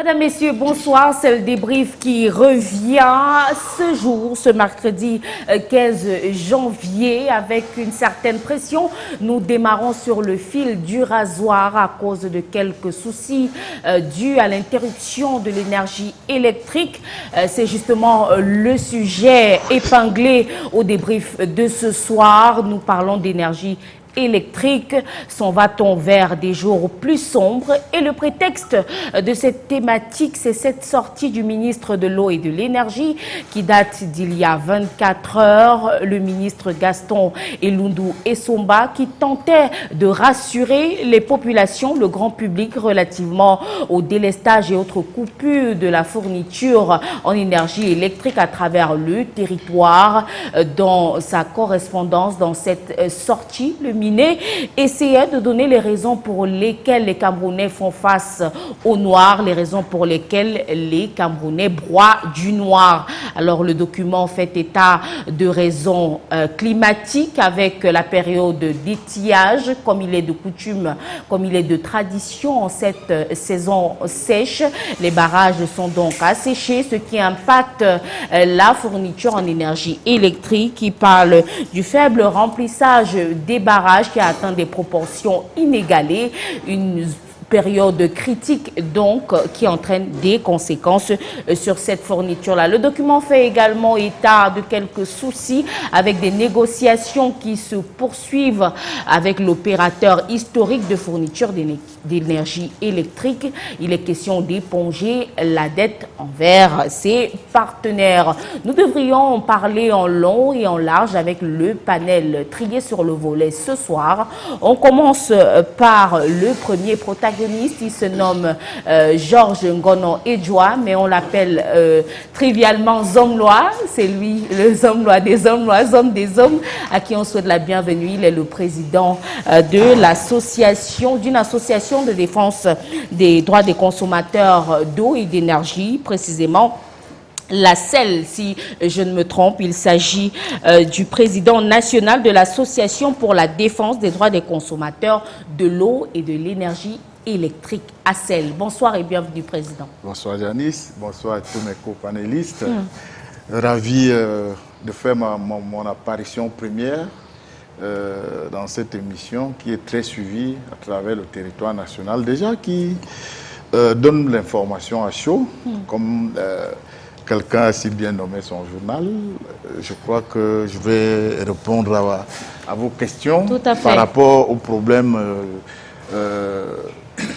Mesdames, Messieurs, bonsoir. C'est le débrief qui revient ce jour, ce mercredi 15 janvier, avec une certaine pression. Nous démarrons sur le fil du rasoir à cause de quelques soucis dus à l'interruption de l'énergie électrique. C'est justement le sujet épinglé au débrief de ce soir. Nous parlons d'énergie électrique. S'en va-t-on vers des jours plus sombres? Et le prétexte de cette thématique, c'est cette sortie du ministre de l'Eau et de l'Énergie qui date d'il y a 24 heures. Le ministre Gaston Elundou Essomba qui tentait de rassurer les populations, le grand public relativement au délestage et autres coupures de la fourniture en énergie électrique à travers le territoire. Dans sa correspondance, dans cette sortie, le essayait de donner les raisons pour lesquelles les Camerounais font face au noir, les raisons pour lesquelles les Camerounais broient du noir. Alors le document fait état de raisons climatiques avec la période d'étiage, comme il est de coutume, comme il est de tradition en cette saison sèche. Les barrages sont donc asséchés, ce qui impacte la fourniture en énergie électrique. Il parle du faible remplissage des barrages qui a atteint des proportions inégalées, une période critique donc qui entraîne des conséquences sur cette fourniture-là. Le document fait également état de quelques soucis avec des négociations qui se poursuivent avec l'opérateur historique de fourniture d'énergie électrique. Il est question d'éponger la dette envers ses partenaires. Nous devrions en parler en long et en large avec le panel trié sur le volet ce soir. On commence par le premier protagoniste. Il se nomme Georges Ngono Edjoa, mais on l'appelle trivialement Zomlois. C'est lui, le Zomlois des hommes, homme des hommes, à qui on souhaite la bienvenue. Il est le président de l'association, d'une association de défense des droits des consommateurs d'eau et d'énergie, précisément la CEL, si je ne me trompe. Il s'agit du président national de l'association pour la défense des droits des consommateurs de l'eau et de l'énergie électrique, ACEL. Bonsoir et bienvenue, président. Bonsoir Janice, bonsoir à tous mes co-panélistes. Ravi de faire mon apparition première dans cette émission qui est très suivie à travers le territoire national, déjà qui donne l'information à chaud, comme quelqu'un a si bien nommé son journal. Je crois que je vais répondre à vos questions par rapport aux problèmes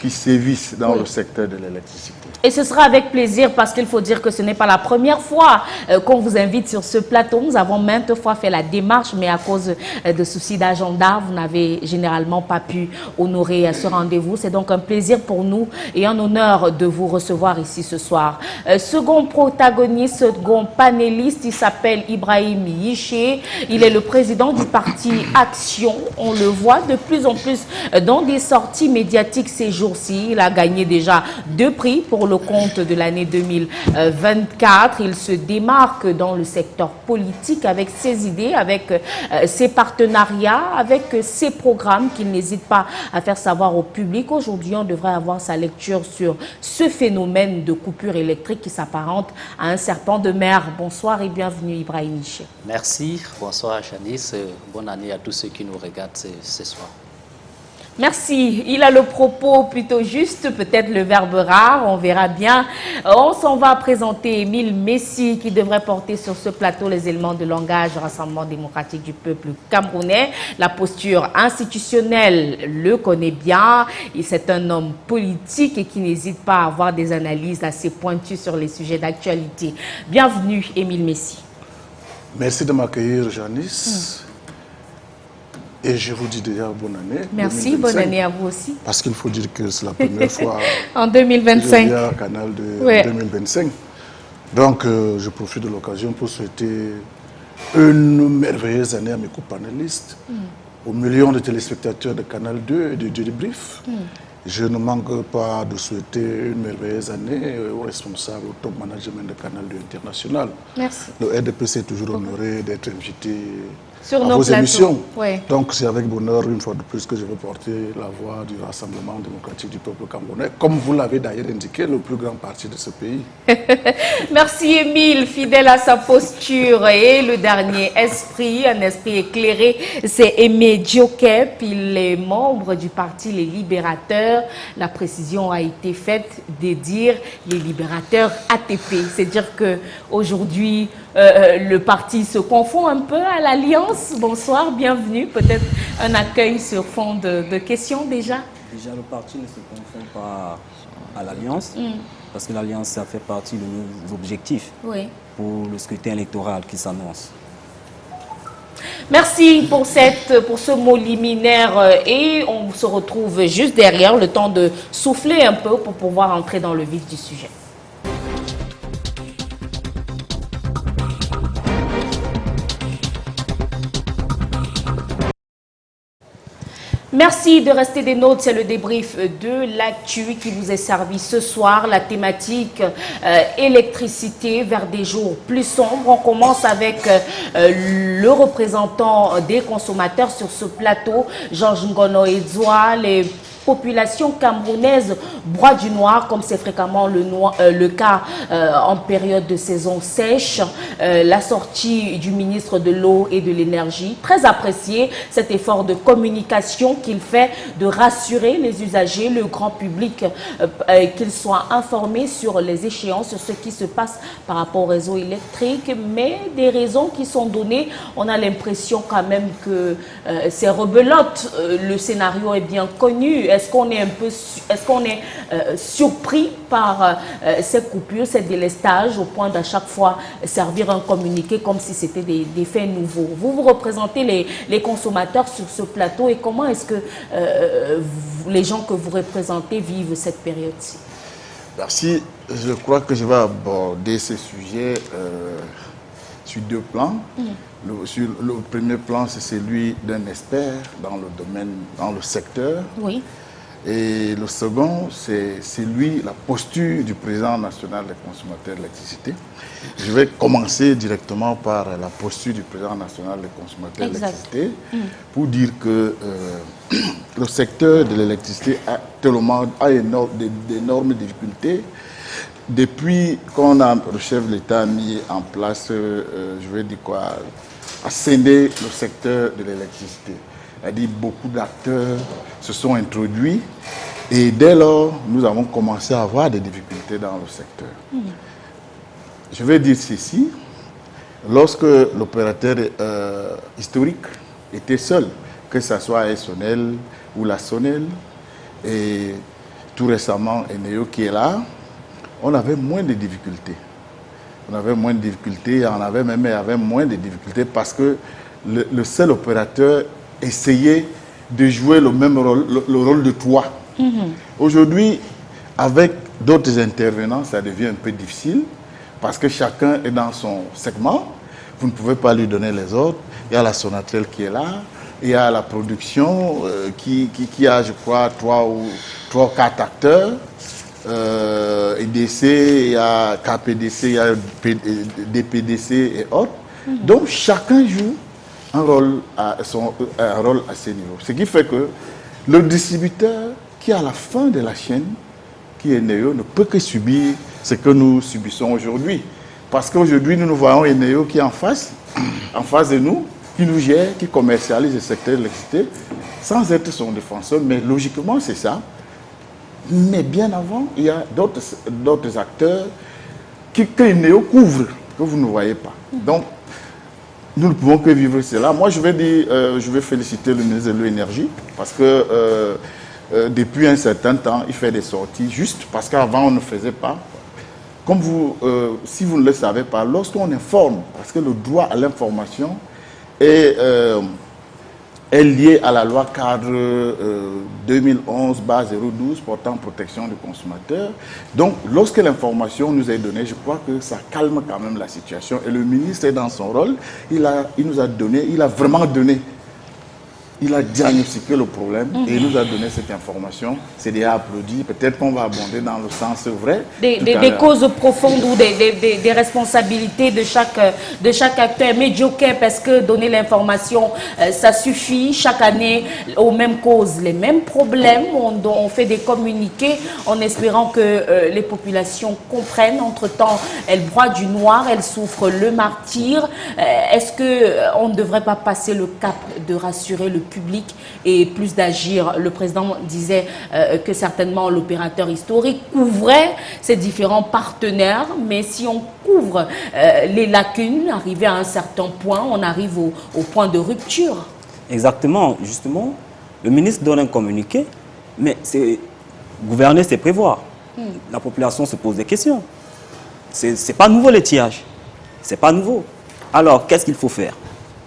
qui sévissent dans le secteur de l'électricité. Et ce sera avec plaisir parce qu'il faut dire que ce n'est pas la première fois qu'on vous invite sur ce plateau. Nous avons maintes fois fait la démarche, mais à cause de soucis d'agenda, vous n'avez généralement pas pu honorer ce rendez-vous. C'est donc un plaisir pour nous et un honneur de vous recevoir ici ce soir. Second protagoniste, second panéliste, il s'appelle Ibrahim Yiché. Il est le président du parti Action. On le voit de plus en plus dans des sorties médiatiques ces jours-ci. Il a gagné déjà 2 prix pour le compte de l'année 2024. Il se démarque dans le secteur politique avec ses idées, avec ses partenariats, avec ses programmes qu'il n'hésite pas à faire savoir au public. Aujourd'hui, on devrait avoir sa lecture sur ce phénomène de coupure électrique qui s'apparente à un serpent de mer. Bonsoir et bienvenue, Ibrahim Yiché. Merci, bonsoir Janice, bonne année à tous ceux qui nous regardent ce soir. Merci. Il a le propos plutôt juste, peut-être le verbe rare, on verra bien. On s'en va présenter Émile Messi qui devrait porter sur ce plateau les éléments de langage du Rassemblement démocratique du peuple camerounais. La posture institutionnelle le connaît bien. C'est un homme politique et qui n'hésite pas à avoir des analyses assez pointues sur les sujets d'actualité. Bienvenue, Émile Messi. Merci de m'accueillir, Janice. Et je vous dis déjà bonne année. Merci, 2025, bonne année à vous aussi. Parce qu'il faut dire que c'est la première fois en 2025. Que je viens au canal de 2025. Donc, je profite de l'occasion pour souhaiter une merveilleuse année à mes co-panélistes, aux millions de téléspectateurs de Canal 2 et de Débrief, Je ne manque pas de souhaiter une merveilleuse année aux responsables, au top management de Canal 2 International. Merci. Le RDP s'est toujours honoré d'être invité Sur à nos vos plateaux. émissions. Ouais. Donc c'est avec bonheur, une fois de plus, que je veux porter la voix du Rassemblement démocratique du peuple camerounais, comme vous l'avez d'ailleurs indiqué, le plus grand parti de ce pays. Merci Émile, fidèle à sa posture. Et le dernier esprit, un esprit éclairé, c'est Aimé Diokep. Il est membre du parti Les Libérateurs. La précision a été faite de dire les Libérateurs ATP. C'est dire qu'aujourd'hui, le parti se confond un peu à l'Alliance. Bonsoir, bienvenue. Peut-être un accueil sur fond de questions déjà. Déjà, le parti ne se confond pas à l'Alliance, parce que l'Alliance, ça fait partie de nos objectifs pour le scrutin électoral qui s'annonce. Merci pour ce mot liminaire et on se retrouve juste derrière, le temps de souffler un peu pour pouvoir entrer dans le vif du sujet. Merci de rester des nôtres, c'est le débrief de l'actu qui vous est servi ce soir. La thématique électricité vers des jours plus sombres. On commence avec le représentant des consommateurs sur ce plateau, Georges Ngono Edzoa. Les population camerounaise broie du noir, comme c'est fréquemment le cas en période de saison sèche. La sortie du ministre de l'Eau et de l'Énergie, très apprécié, cet effort de communication qu'il fait, de rassurer les usagers, le grand public, qu'ils soient informés sur les échéances, sur ce qui se passe par rapport au réseau électrique, mais des raisons qui sont données. On a l'impression quand même que c'est rebelote. Le scénario est bien connu. Est-ce qu'on est surpris par ces coupures, ces délestages, au point d'à chaque fois servir un communiqué comme si c'était des faits nouveaux? Vous représentez les consommateurs sur ce plateau et comment est-ce que les gens que vous représentez vivent cette période-ci? Merci. Je crois que je vais aborder ce sujet sur deux plans. Le premier plan, c'est celui d'un expert dans le domaine, dans le secteur. Oui. Et le second, c'est celui, la posture du président national des consommateurs d'électricité. Je vais commencer directement par la posture du président national des consommateurs d'électricité pour dire que le secteur de l'électricité a d'énormes difficultés. Depuis qu'on a, le chef de l'État a mis en place, je vais dire quoi, a scindé le secteur de l'électricité. C'est-à-dire beaucoup d'acteurs se sont introduits et dès lors, nous avons commencé à avoir des difficultés dans le secteur. Je vais dire ceci, lorsque l'opérateur historique était seul, que ce soit SONEL ou la SONEL, et tout récemment Eneo qui est là, on avait moins de difficultés. On avait moins de difficultés, on avait même moins de difficultés parce que le seul opérateur essayait de jouer le même rôle, le rôle de toi. Aujourd'hui, avec d'autres intervenants, ça devient un peu difficile parce que chacun est dans son segment. Vous ne pouvez pas lui donner les autres. Il y a la Sonatrel qui est là, il y a la production qui a, je crois, 3 ou 4 acteurs. EDC, il y a KPDC, il y a DPDC et autres. Donc chacun joue un rôle à ce niveau. Ce qui fait que le distributeur qui est à la fin de la chaîne, qui est Eneo, ne peut que subir ce que nous subissons aujourd'hui. Parce qu'aujourd'hui, nous voyons Eneo qui est en face de nous, qui nous gère, qui commercialise le secteur de l'électricité, sans être son défenseur. Mais logiquement, c'est ça. Mais bien avant, il y a d'autres acteurs que Eneo couvre, que vous ne voyez pas. Donc, nous ne pouvons que vivre cela. Moi, je vais féliciter le ministre de l'Énergie parce que depuis un certain temps, il fait des sorties juste parce qu'avant, on ne faisait pas. Comme si vous ne le savez pas, lorsqu'on informe, parce que le droit à l'information est lié à la loi cadre 2011/012 portant protection du consommateur. Donc, lorsque l'information nous est donnée, je crois que ça calme quand même la situation. Et le ministre est dans son rôle. Il nous a donné, il a vraiment donné il a diagnostiqué le problème et il nous a donné cette information. C'est déjà applaudi. Peut-être qu'on va abonder dans le sens vrai. Des causes profondes ou des responsabilités de chaque acteur. Mais Joker, parce que donner l'information, ça suffit. Chaque année, aux mêmes causes, les mêmes problèmes. On fait des communiqués en espérant que les populations comprennent. Entre-temps, elles broient du noir, elles souffrent le martyre. Est-ce qu'on ne devrait pas passer le cap de rassurer le public et plus d'agir? Le président disait que certainement l'opérateur historique couvrait ses différents partenaires, mais si on couvre les lacunes, arrivé à un certain point, on arrive au point de rupture. Exactement, justement, le ministre donne un communiqué, mais gouverner, c'est prévoir. La population se pose des questions. C'est pas nouveau l'étiage, c'est pas nouveau. Alors, qu'est-ce qu'il faut faire?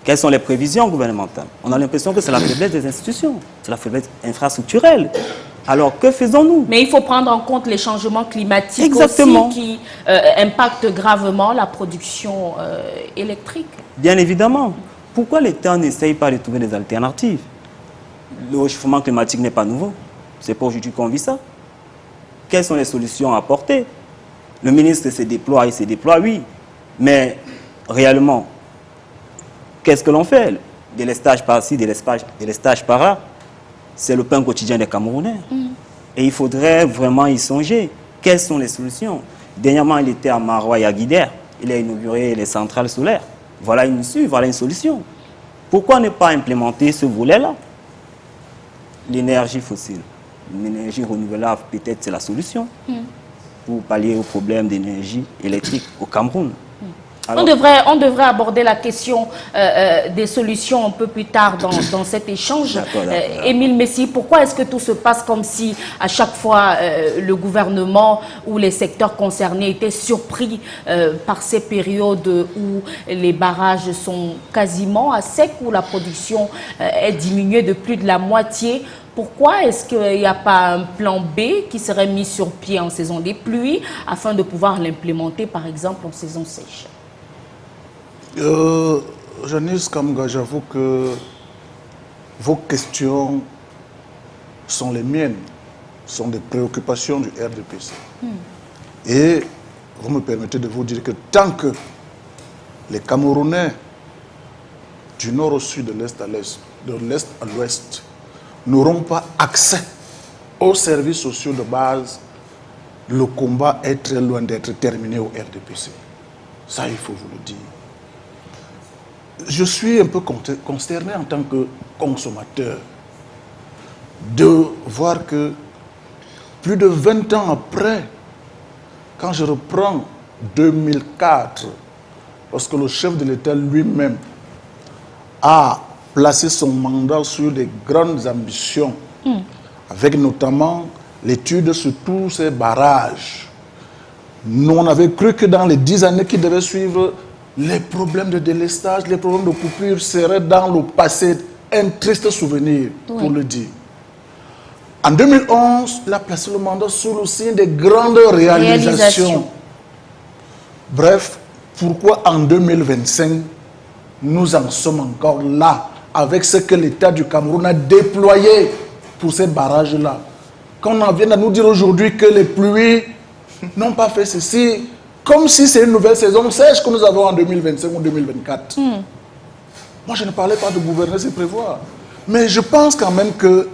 Quelles sont les prévisions gouvernementales? On a l'impression que c'est la faiblesse des institutions, c'est la faiblesse infrastructurelle. Alors, que faisons-nous? Mais il faut prendre en compte les changements climatiques. Exactement. Aussi qui impactent gravement la production électrique. Bien évidemment. Pourquoi l'État n'essaye pas de trouver des alternatives? Le réchauffement climatique n'est pas nouveau. C'est pas aujourd'hui qu'on vit ça. Quelles sont les solutions à apporter? Le ministre se déploie, il se déploie, oui. Mais réellement, qu'est-ce que l'on fait? Des lestages par-ci, des lestages par-là. C'est le pain quotidien des Camerounais. Et il faudrait vraiment y songer. Quelles sont les solutions? Dernièrement, il était à Marois et à Guider. Il a inauguré les centrales solaires. Voilà une issue, voilà une solution. Pourquoi ne pas implémenter ce volet-là? L'énergie fossile, l'énergie renouvelable, peut-être c'est la solution pour pallier au problème d'énergie électrique au Cameroun. Alors, on devrait aborder la question des solutions un peu plus tard dans cet échange. Émile Messi, pourquoi est-ce que tout se passe comme si à chaque fois le gouvernement ou les secteurs concernés étaient surpris par ces périodes où les barrages sont quasiment à sec, où la production est diminuée de plus de la moitié? Pourquoi est-ce qu'il n'y a pas un plan B qui serait mis sur pied en saison des pluies afin de pouvoir l'implémenter par exemple en saison sèche? Janice Kamga, j'avoue que vos questions sont les miennes, sont des préoccupations du RDPC. Et vous me permettez de vous dire que tant que les Camerounais du nord au sud, de l'est à l'est, de l'est à l'ouest, n'auront pas accès aux services sociaux de base, le combat est très loin d'être terminé au RDPC. Ça, il faut vous le dire. Je suis un peu consterné en tant que consommateur de voir que plus de 20 ans après, quand je reprends 2004, lorsque le chef de l'État lui-même a placé son mandat sur des grandes ambitions, avec notamment l'étude sur tous ces barrages, nous on avait cru que dans les 10 années qui devaient suivre, les problèmes de délestage, les problèmes de coupure seraient dans le passé. Un triste souvenir, pour le dire. En 2011, il a placé le mandat sous le signe des grandes réalisations. Bref, pourquoi en 2025, nous en sommes encore là, avec ce que l'État du Cameroun a déployé pour ces barrages-là? Quand on en vient à nous dire aujourd'hui que les pluies n'ont pas fait ceci, comme si c'est une nouvelle saison sèche que nous avons en 2025 ou 2024. Moi, je ne parlais pas de gouverner, c'est prévoir. Mais je pense quand même que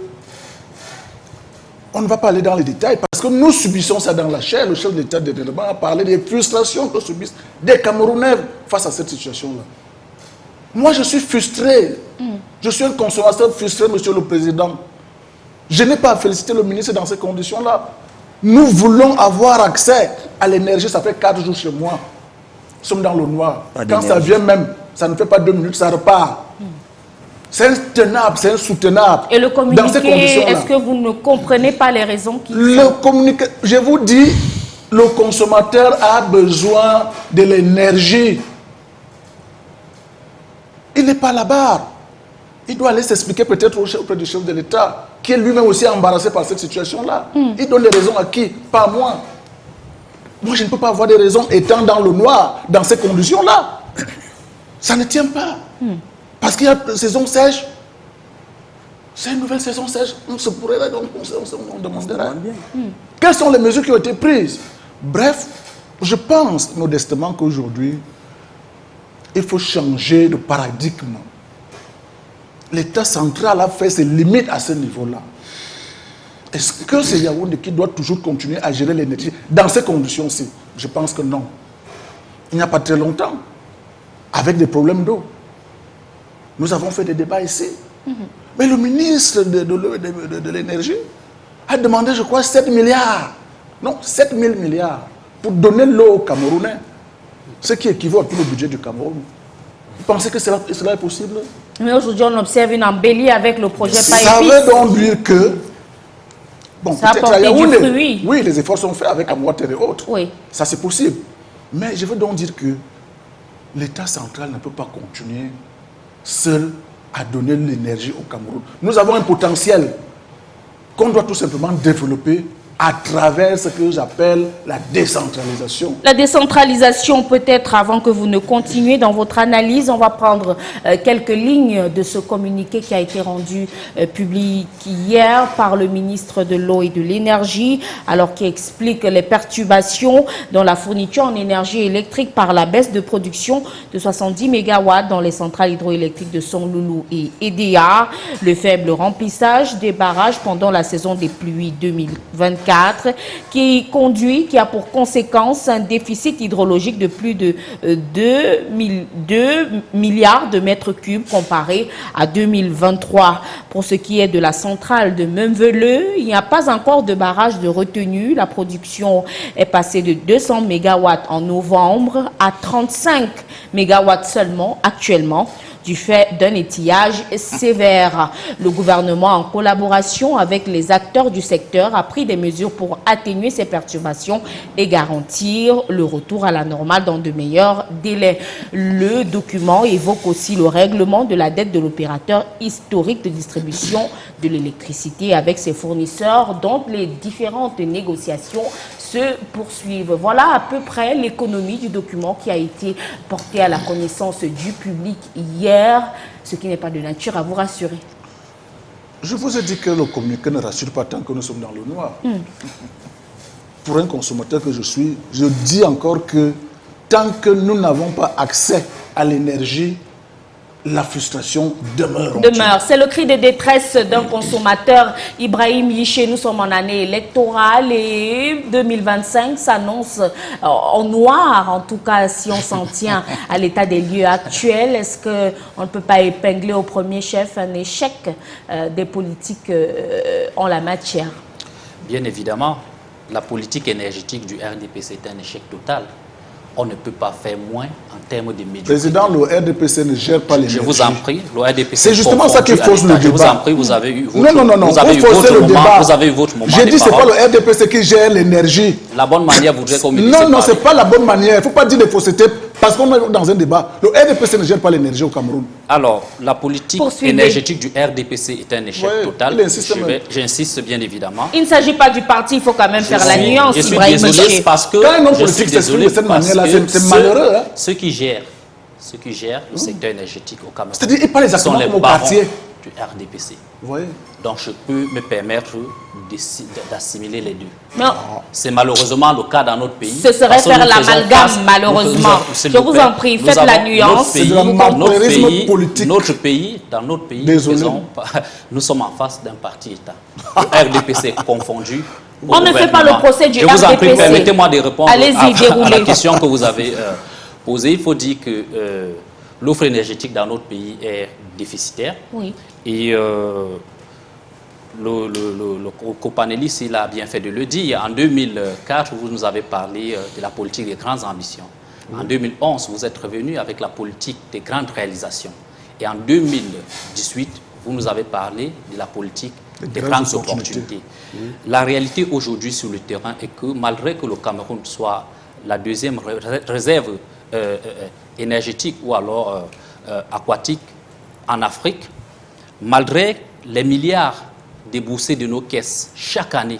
on ne va pas aller dans les détails parce que nous subissons ça dans la chair. Le chef de l'État de développement a parlé des frustrations que subissent des Camerounais face à cette situation-là. Moi, je suis frustré. Je suis un consommateur frustré, Monsieur le Président. Je n'ai pas à féliciter le ministre dans ces conditions-là. Nous voulons avoir accès à l'énergie. Ça fait 4 jours chez moi. Nous sommes dans le noir. Quand ça vient même, ça ne fait pas 2 minutes, ça repart. C'est intenable, c'est insoutenable. Et le communiqué, est-ce que vous ne comprenez pas les raisons qui... Le communiqué, je vous dis, le consommateur a besoin de l'énergie. Il n'est pas là-bas. Il doit aller s'expliquer peut-être auprès du chef de l'État, qui est lui-même aussi embarrassé par cette situation-là. Il donne les raisons à qui? Pas à moi. Moi, je ne peux pas avoir des raisons étant dans le noir, dans ces conditions-là. Ça ne tient pas. Parce qu'il y a une saison sèche. c'est une nouvelle saison sèche. On se pourrait donc on demanderait. Quelles sont les mesures qui ont été prises? Bref, je pense modestement qu'aujourd'hui, il faut changer de paradigme. L'État central a fait ses limites à ce niveau-là. Est-ce que c'est Yaoundé qui doit toujours continuer à gérer l'énergie dans ces conditions-ci? Je pense que non. Il n'y a pas très longtemps, avec des problèmes d'eau, nous avons fait des débats ici. Mais le ministre de l'énergie a demandé, je crois, 7 milliards. Non, 7 000 milliards pour donner l'eau aux Camerounais. Ce qui équivaut à tout le budget du Cameroun. Vous pensez que cela est possible? Mais aujourd'hui, on observe une embellie avec le projet Païpis. Ça veut donc dire que... Bon, ça a porté du fruit. Oui, les efforts sont faits avec Amwater et autres. Oui. Ça, c'est possible. Mais je veux donc dire que l'État central ne peut pas continuer seul à donner l'énergie au Cameroun. Nous avons un potentiel qu'on doit tout simplement développer à travers ce que j'appelle la décentralisation. La décentralisation, peut-être, avant que vous ne continuiez dans votre analyse, on va prendre quelques lignes de ce communiqué qui a été rendu public hier par le ministre de l'Eau et de l'Énergie, alors qui explique les perturbations dans la fourniture en énergie électrique par la baisse de production de 70 MW dans les centrales hydroélectriques de Sonloulou et Edea, le faible remplissage des barrages pendant la saison des pluies 2024, qui a pour conséquence un déficit hydrologique de plus de 2 milliards de mètres cubes comparé à 2023. Pour ce qui est de la centrale de Memveleux, il n'y a pas encore de barrage de retenue. La production est passée de 200 MW en novembre à 35 MW seulement actuellement, du fait d'un étillage sévère. Le gouvernement, en collaboration avec les acteurs du secteur, a pris des mesures pour atténuer ces perturbations et garantir le retour à la normale dans de meilleurs délais. Le document évoque aussi le règlement de la dette de l'opérateur historique de distribution de l'électricité avec ses fournisseurs, dont les différentes négociations se poursuivent. Voilà à peu près l'économie du document qui a été porté à la connaissance du public hier, ce qui n'est pas de nature à vous rassurer. Je vous ai dit que le communiqué ne rassure pas tant que nous sommes dans le noir. Pour un consommateur que je suis, je dis encore que tant que nous n'avons pas accès à l'énergie, la frustration demeure. C'est le cri de détresse d'un consommateur. Ibrahim Yiché, nous sommes en année électorale et 2025 s'annonce en noir, en tout cas si on s'en tient à l'état des lieux actuels. Est-ce qu'on ne peut pas épingler au premier chef un échec des politiques en la matière? Bien évidemment, la politique énergétique du RDPC est un échec total. On ne peut pas faire moins en termes de médiocrité. Président, le RDPC ne gère pas l'énergie. Je vous en prie, le RDPC... C'est justement ça qui fausse le débat. Je vous en prie, vous avez eu votre, vous avez eu votre moment. J'ai dit, ce n'est pas le RDPC qui gère l'énergie. La bonne manière voudrait qu'on me dise... Non, ce n'est pas la bonne manière. Il ne faut pas dire des faussetés parce qu'on est dans un débat. Le RDPC ne gère pas l'énergie au Cameroun. Alors, la politique énergétique du RDPC est un échec total. J'insiste bien évidemment. Il ne s'agit pas du parti, il faut quand même faire la nuance. Je suis désolé parce que... Je suis désolé de cette manière-là, c'est malheureux. Ceux qui gèrent le secteur énergétique au Cameroun, c'est-à-dire ils parlent exactement comme au quartier du RDPC. Oui. Donc je peux me permettre d'assimiler les deux. C'est malheureusement le cas dans notre pays. Ce serait faire l'amalgame, malheureusement. Je vous en prie, faites la nuance. Notre pays, nous sommes en face d'un parti-État. Le RDPC confondu. On ne fait pas le procès du RDPC. Je vous en prie, permettez-moi de répondre à la déroulez. question que vous avez posée. Il faut dire que l'offre énergétique dans notre pays est déficitaire. Oui. Et le copanéliste, il a bien fait de le dire. En 2004, vous nous avez parlé de la politique des grandes ambitions. En 2011, vous êtes revenu avec la politique des grandes réalisations. Et en 2018, vous nous avez parlé de la politique des grandes opportunités. Oui. La réalité aujourd'hui sur le terrain est que malgré que le Cameroun soit la deuxième réserve énergétique ou alors aquatique en Afrique, malgré les milliards déboursés de nos caisses chaque année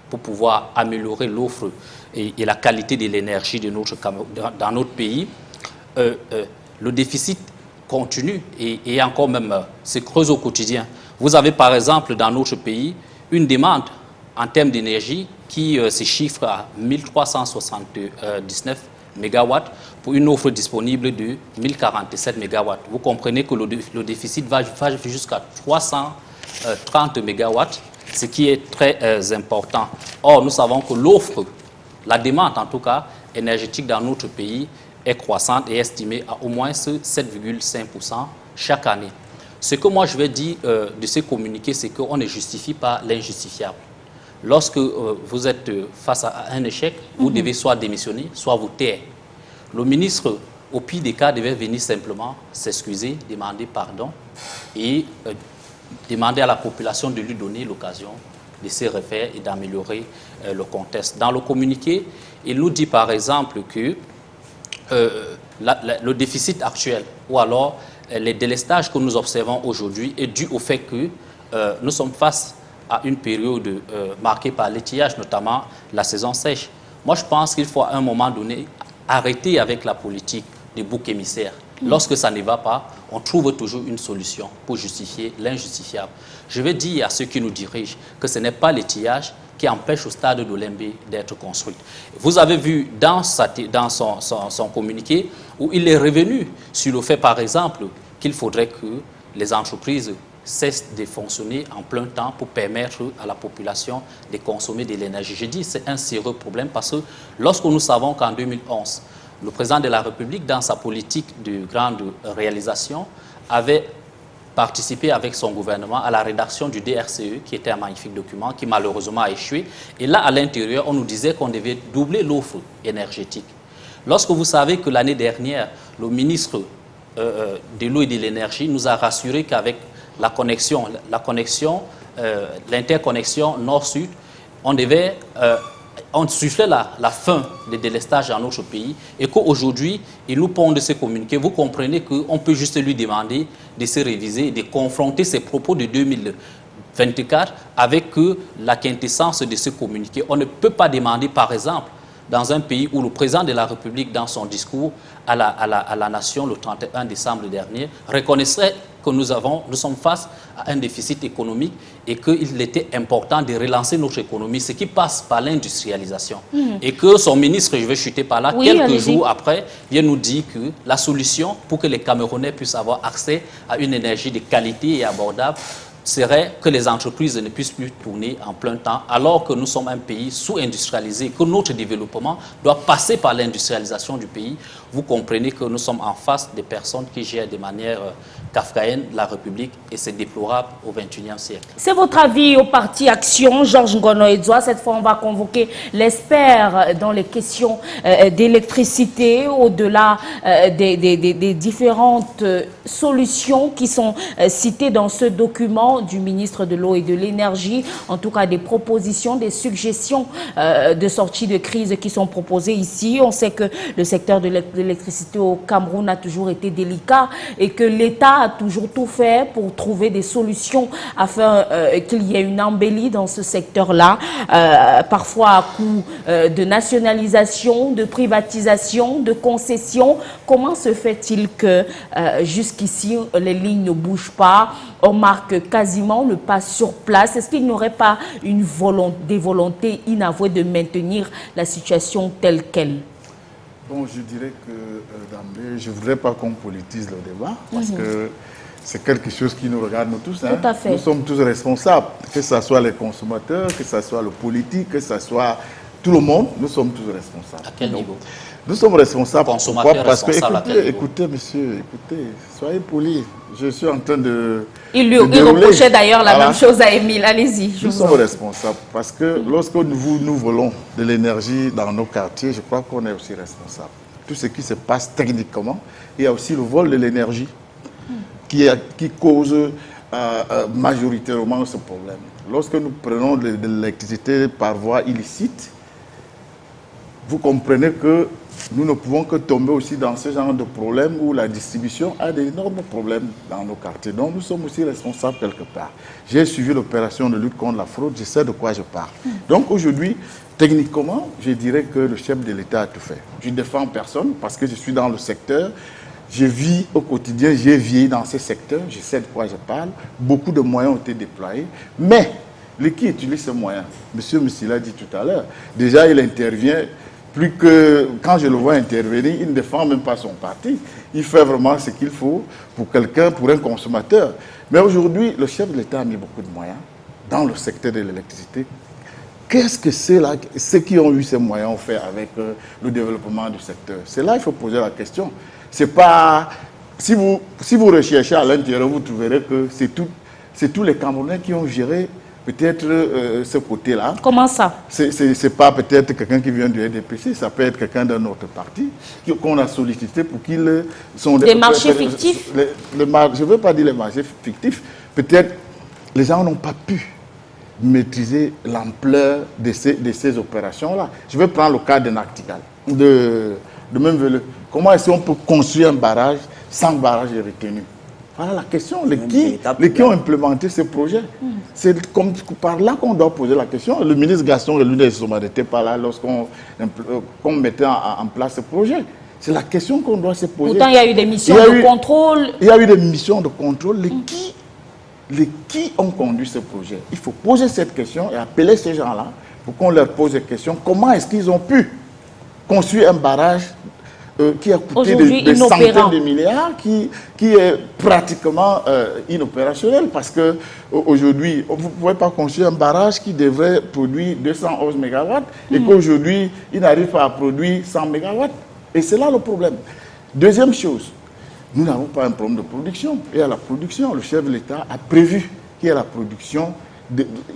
pour pouvoir améliorer l'offre et la qualité de l'énergie dans notre pays, le déficit continue et encore même se creuse au quotidien. Vous avez par exemple dans notre pays une demande en termes d'énergie qui se chiffre à 1379 MW pour une offre disponible de 1047 MW. Vous comprenez que le déficit va jusqu'à 330 MW, ce qui est très important. Or, nous savons que l'offre, la demande en tout cas, énergétique dans notre pays est croissante et estimée à au moins 7,5% chaque année. Ce que moi je vais dire de ce communiqué, c'est qu'on ne justifie pas l'injustifiable. Lorsque vous êtes face à un échec, vous devez soit démissionner, soit vous taire. Le ministre, au pire des cas, devait venir simplement s'excuser, demander pardon et demander à la population de lui donner l'occasion de se refaire et d'améliorer le contexte. Dans le communiqué, il nous dit par exemple que le déficit actuel ou alors les délestages que nous observons aujourd'hui est dû au fait que nous sommes face à une période marquée par l'étiage, notamment la saison sèche. Moi, je pense qu'il faut à un moment donné arrêter avec la politique des boucs émissaires. Lorsque ça ne va pas, on trouve toujours une solution pour justifier l'injustifiable. Je vais dire à ceux qui nous dirigent que ce n'est pas l'étiage qui empêche au stade de l'Olembe d'être construit. Vous avez vu dans son communiqué où il est revenu sur le fait, par exemple, qu'il faudrait que les entreprises cessent de fonctionner en plein temps pour permettre à la population de consommer de l'énergie. Je dis que c'est un sérieux problème parce que lorsque nous savons qu'en 2011, le président de la République, dans sa politique de grande réalisation, avait participé avec son gouvernement à la rédaction du DRCE, qui était un magnifique document, qui malheureusement a échoué. Et là, à l'intérieur, on nous disait qu'on devait doubler l'offre énergétique. Lorsque vous savez que l'année dernière, le ministre de l'eau et de l'énergie nous a rassuré qu'avec l'interconnexion nord-sud, on soufflait la fin des délestages dans notre pays et qu'aujourd'hui, il nous pond de se communiquer. Vous comprenez qu'on peut juste lui demander de se réviser, de confronter ses propos de 2024 avec la quintessence de ce communiqué. On ne peut pas demander, par exemple, dans un pays où le président de la République, dans son discours à la nation le 31 décembre dernier, reconnaissait que nous sommes face à un déficit économique et qu'il était important de relancer notre économie, ce qui passe par l'industrialisation. Et que son ministre, je vais chuter par là, quelques jours après, vient nous dire que la solution pour que les Camerounais puissent avoir accès à une énergie de qualité et abordable serait que les entreprises ne puissent plus tourner en plein temps, alors que nous sommes un pays sous-industrialisé, que notre développement doit passer par l'industrialisation du pays. Vous comprenez que nous sommes en face des personnes qui gèrent de manière kafkaïenne la République et c'est déplorable au XXIe siècle. C'est votre avis au parti Action, Georges Ngono-Edouard. Cette fois, on va convoquer l'expert dans les questions d'électricité, au-delà des différentes solutions qui sont citées dans ce document du ministre de l'Eau et de l'Énergie, en tout cas des propositions, des suggestions de sortie de crise qui sont proposées ici. On sait que le secteur de l'électricité au Cameroun a toujours été délicat et que l'État a toujours tout fait pour trouver des solutions afin qu'il y ait une embellie dans ce secteur-là, parfois à coup de nationalisation, de privatisation, de concession. Comment se fait-il que jusqu'ici les lignes ne bougent pas? On marque quasiment le pas sur place. Est-ce qu'il n'y aurait pas des volontés inavouées de maintenir la situation telle qu'elle? Bon, je dirais que d'emblée, je ne voudrais pas qu'on politise le débat parce que c'est quelque chose qui nous regarde nous tous. Tout à fait. Nous sommes tous responsables, que ce soit les consommateurs, que ce soit le politique, que ce soit tout le monde, nous sommes tous responsables. À quel niveau? Nous sommes responsables. Pourquoi? Parce que, écoutez, monsieur, soyez poli. Je suis en train de... Il reprochait d'ailleurs la même chose à Émile. Allez-y. Nous sommes responsables parce que lorsque nous volons de l'énergie dans nos quartiers, je crois qu'on est aussi responsable. Tout ce qui se passe techniquement, il y a aussi le vol de l'énergie qui cause majoritairement ce problème. Lorsque nous prenons de l'électricité par voie illicite, vous comprenez que nous ne pouvons que tomber aussi dans ce genre de problème où la distribution a d'énormes problèmes dans nos quartiers. Donc nous sommes aussi responsables quelque part. J'ai suivi l'opération de lutte contre la fraude, je sais de quoi je parle. Donc aujourd'hui, techniquement, je dirais que le chef de l'État a tout fait. Je ne défends personne parce que je suis dans le secteur. Je vis au quotidien, j'ai vieilli dans ces secteurs, je sais de quoi je parle. Beaucoup de moyens ont été déployés. Mais, qui utilise ces moyens? Monsieur Moussila l'a dit tout à l'heure. Déjà, il intervient, plus que quand je le vois intervenir, il ne défend même pas son parti. Il fait vraiment ce qu'il faut pour quelqu'un, pour un consommateur. Mais aujourd'hui, le chef de l'État a mis beaucoup de moyens dans le secteur de l'électricité. Qu'est-ce que c'est là, ceux qui ont eu ces moyens ont fait avec le développement du secteur? C'est là qu'il faut poser la question. C'est pas... Si vous recherchez à l'intérieur, vous trouverez que c'est tous les Camerounais qui ont géré peut-être ce côté-là. Comment ça? C'est pas peut-être quelqu'un qui vient du RDPC, ça peut être quelqu'un d'un autre parti qu'on a sollicité pour qu'ils sont... Des marchés fictifs? Je ne veux pas dire les marchés fictifs. Peut-être les gens n'ont pas pu maîtriser l'ampleur de ces opérations-là. Je vais prendre le cas de Nactigal, de Memveleu. Comment est-ce qu'on peut construire un barrage sans barrage retenu? Voilà la question. Les qui ont implémenté ce projet? C'est par là qu'on doit poser la question. Le ministre Gaston Elunde n'était pas là lorsqu'on mettait en place ce projet. C'est la question qu'on doit se poser. Pourtant, il y a eu des missions de contrôle. Il y a eu des missions de contrôle. Les qui ont conduit ce projet? Il faut poser cette question et appeler ces gens-là pour qu'on leur pose des questions. Comment est-ce qu'ils ont pu construire un barrage qui a coûté des centaines de milliards, qui est pratiquement inopérationnel? Parce qu'aujourd'hui, vous ne pouvez pas construire un barrage qui devrait produire 211 MW et qu'aujourd'hui, il n'arrive pas à produire 100 MW. Et c'est là le problème. Deuxième chose, nous n'avons pas un problème de production. Et à la production, le chef de l'État a prévu qu'il y ait la production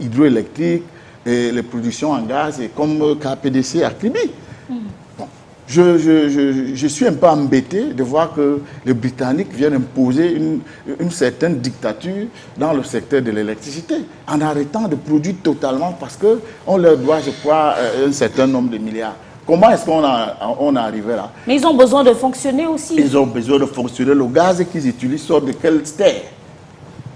hydroélectrique et les productions en gaz, et comme KPDC a prévu. Bon. Je suis un peu embêté de voir que les Britanniques viennent imposer une certaine dictature dans le secteur de l'électricité, en arrêtant de produire totalement parce qu'on leur doit, je crois, un certain nombre de milliards. Comment est-ce qu'on est arrivé là? Mais ils ont besoin de fonctionner aussi. Ils ont besoin de fonctionner. Le gaz qu'ils utilisent sort de quelle terre?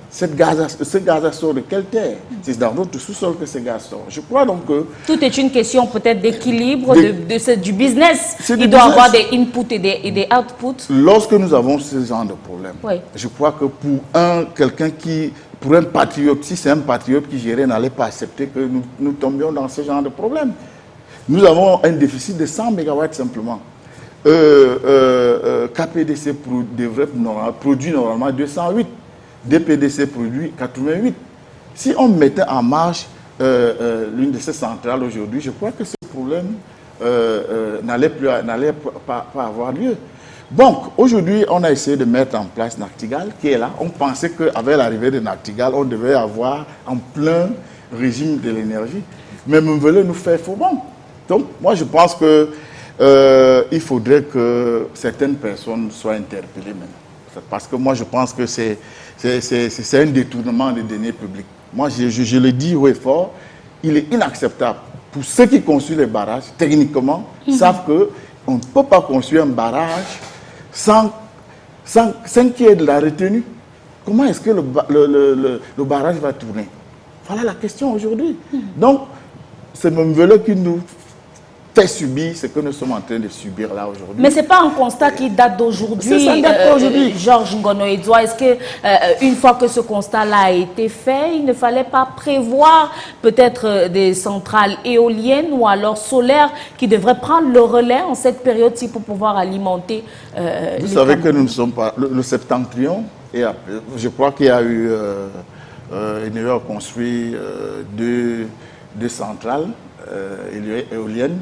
Ce gaz sort de quelle terre? C'est dans notre sous-sol que ce gaz sort. Je crois donc que... Tout est une question peut-être d'équilibre du business. Il doit business. Avoir des inputs et des outputs. Lorsque nous avons ce genre de problème, oui. Je crois que pour un patriote, si c'est un patriote qui gérait, n'allait pas accepter que nous tombions dans ce genre de problème. Nous avons un déficit de 100 MW simplement. KPDC produit normalement 208. DPDC produit 88. Si on mettait en marche l'une de ces centrales aujourd'hui, je crois que ce problème n'allait pas avoir lieu. Donc, aujourd'hui, on a essayé de mettre en place Nactigal, qui est là. On pensait qu'avec l'arrivée de Nactigal, on devait avoir en plein régime de l'énergie. Mais Memveleu nous fait faux bon. Donc, moi, je pense qu'il faudrait que certaines personnes soient interpellées même. Parce que moi, je pense que c'est un détournement des deniers publics. Moi, je le dis haut et fort, il est inacceptable. Pour ceux qui construisent les barrages, techniquement, savent qu'on ne peut pas construire un barrage sans qu'il y ait de la retenue. Comment est-ce que le barrage va tourner? Voilà la question aujourd'hui. Donc, c'est Memveleu qui nous fait subir ce que nous sommes en train de subir là aujourd'hui. Mais ce n'est pas un constat qui date d'aujourd'hui, Georges Ngono-Edouard. Est-ce qu'une fois que ce constat-là a été fait, il ne fallait pas prévoir peut-être des centrales éoliennes ou alors solaires qui devraient prendre le relais en cette période-ci pour pouvoir alimenter Vous savez que nous ne sommes pas... Le septentrion, je crois qu'il y a eu... il a construit deux centrales éoliennes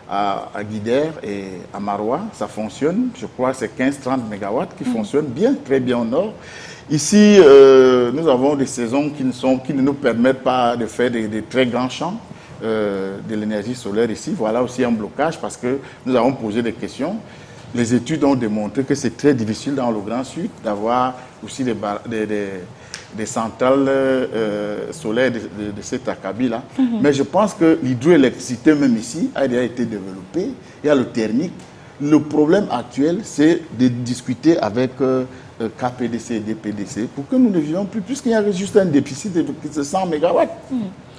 à Guidère et à Marois. Ça fonctionne, je crois que c'est 15-30 MW qui fonctionnent bien, très bien au nord. Ici, nous avons des saisons qui ne nous permettent pas de faire des très grands champs de l'énergie solaire ici. Voilà aussi un blocage parce que nous avons posé des questions. Les études ont démontré que c'est très difficile dans le Grand Sud d'avoir aussi des centrales solaires de cet acabit-là. Mais je pense que l'hydroélectricité, même ici, a déjà été développée. Il y a le thermique. Le problème actuel, c'est de discuter avec KPDC et DPDC pour que nous ne vivions plus, puisqu'il y a juste un déficit de 100 MW.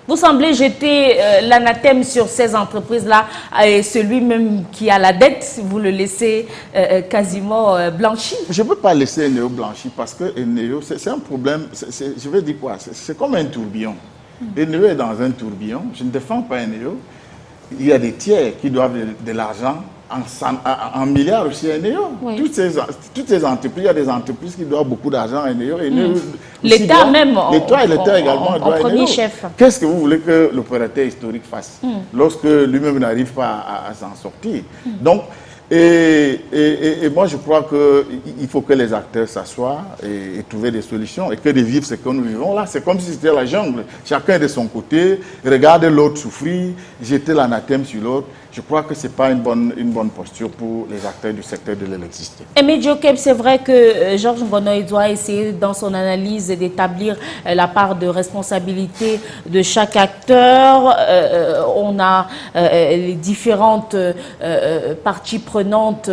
Vous semblez jeter l'anathème sur ces entreprises-là et celui même qui a la dette, vous le laissez quasiment blanchi. Je ne peux pas laisser Eneo blanchi parce que Eneo, c'est un problème, je vais dire quoi, c'est comme un tourbillon. Eneo est dans un tourbillon, je ne défends pas Eneo. Il y a des tiers qui doivent de l'argent en milliards aussi à Eneo. Oui. Toutes ces entreprises, il y a des entreprises qui doivent beaucoup d'argent à Eneo. L'État même, l'État également doit à premier Eneo. chef. Qu'est-ce que vous voulez que l'opérateur historique fasse lorsque lui-même n'arrive pas à s'en sortir? Donc, et moi, je crois qu'il faut que les acteurs s'assoient et trouver des solutions et que de vivre ce que nous vivons là. C'est comme si c'était la jungle. Chacun de son côté, regarder l'autre souffrir, jeter l'anathème sur l'autre. Je crois que ce n'est pas une bonne posture pour les acteurs du secteur de l'électricité. Aimé Diokeb, c'est vrai que Georges Ngonoï doit essayer dans son analyse d'établir la part de responsabilité de chaque acteur. On a les différentes parties prenantes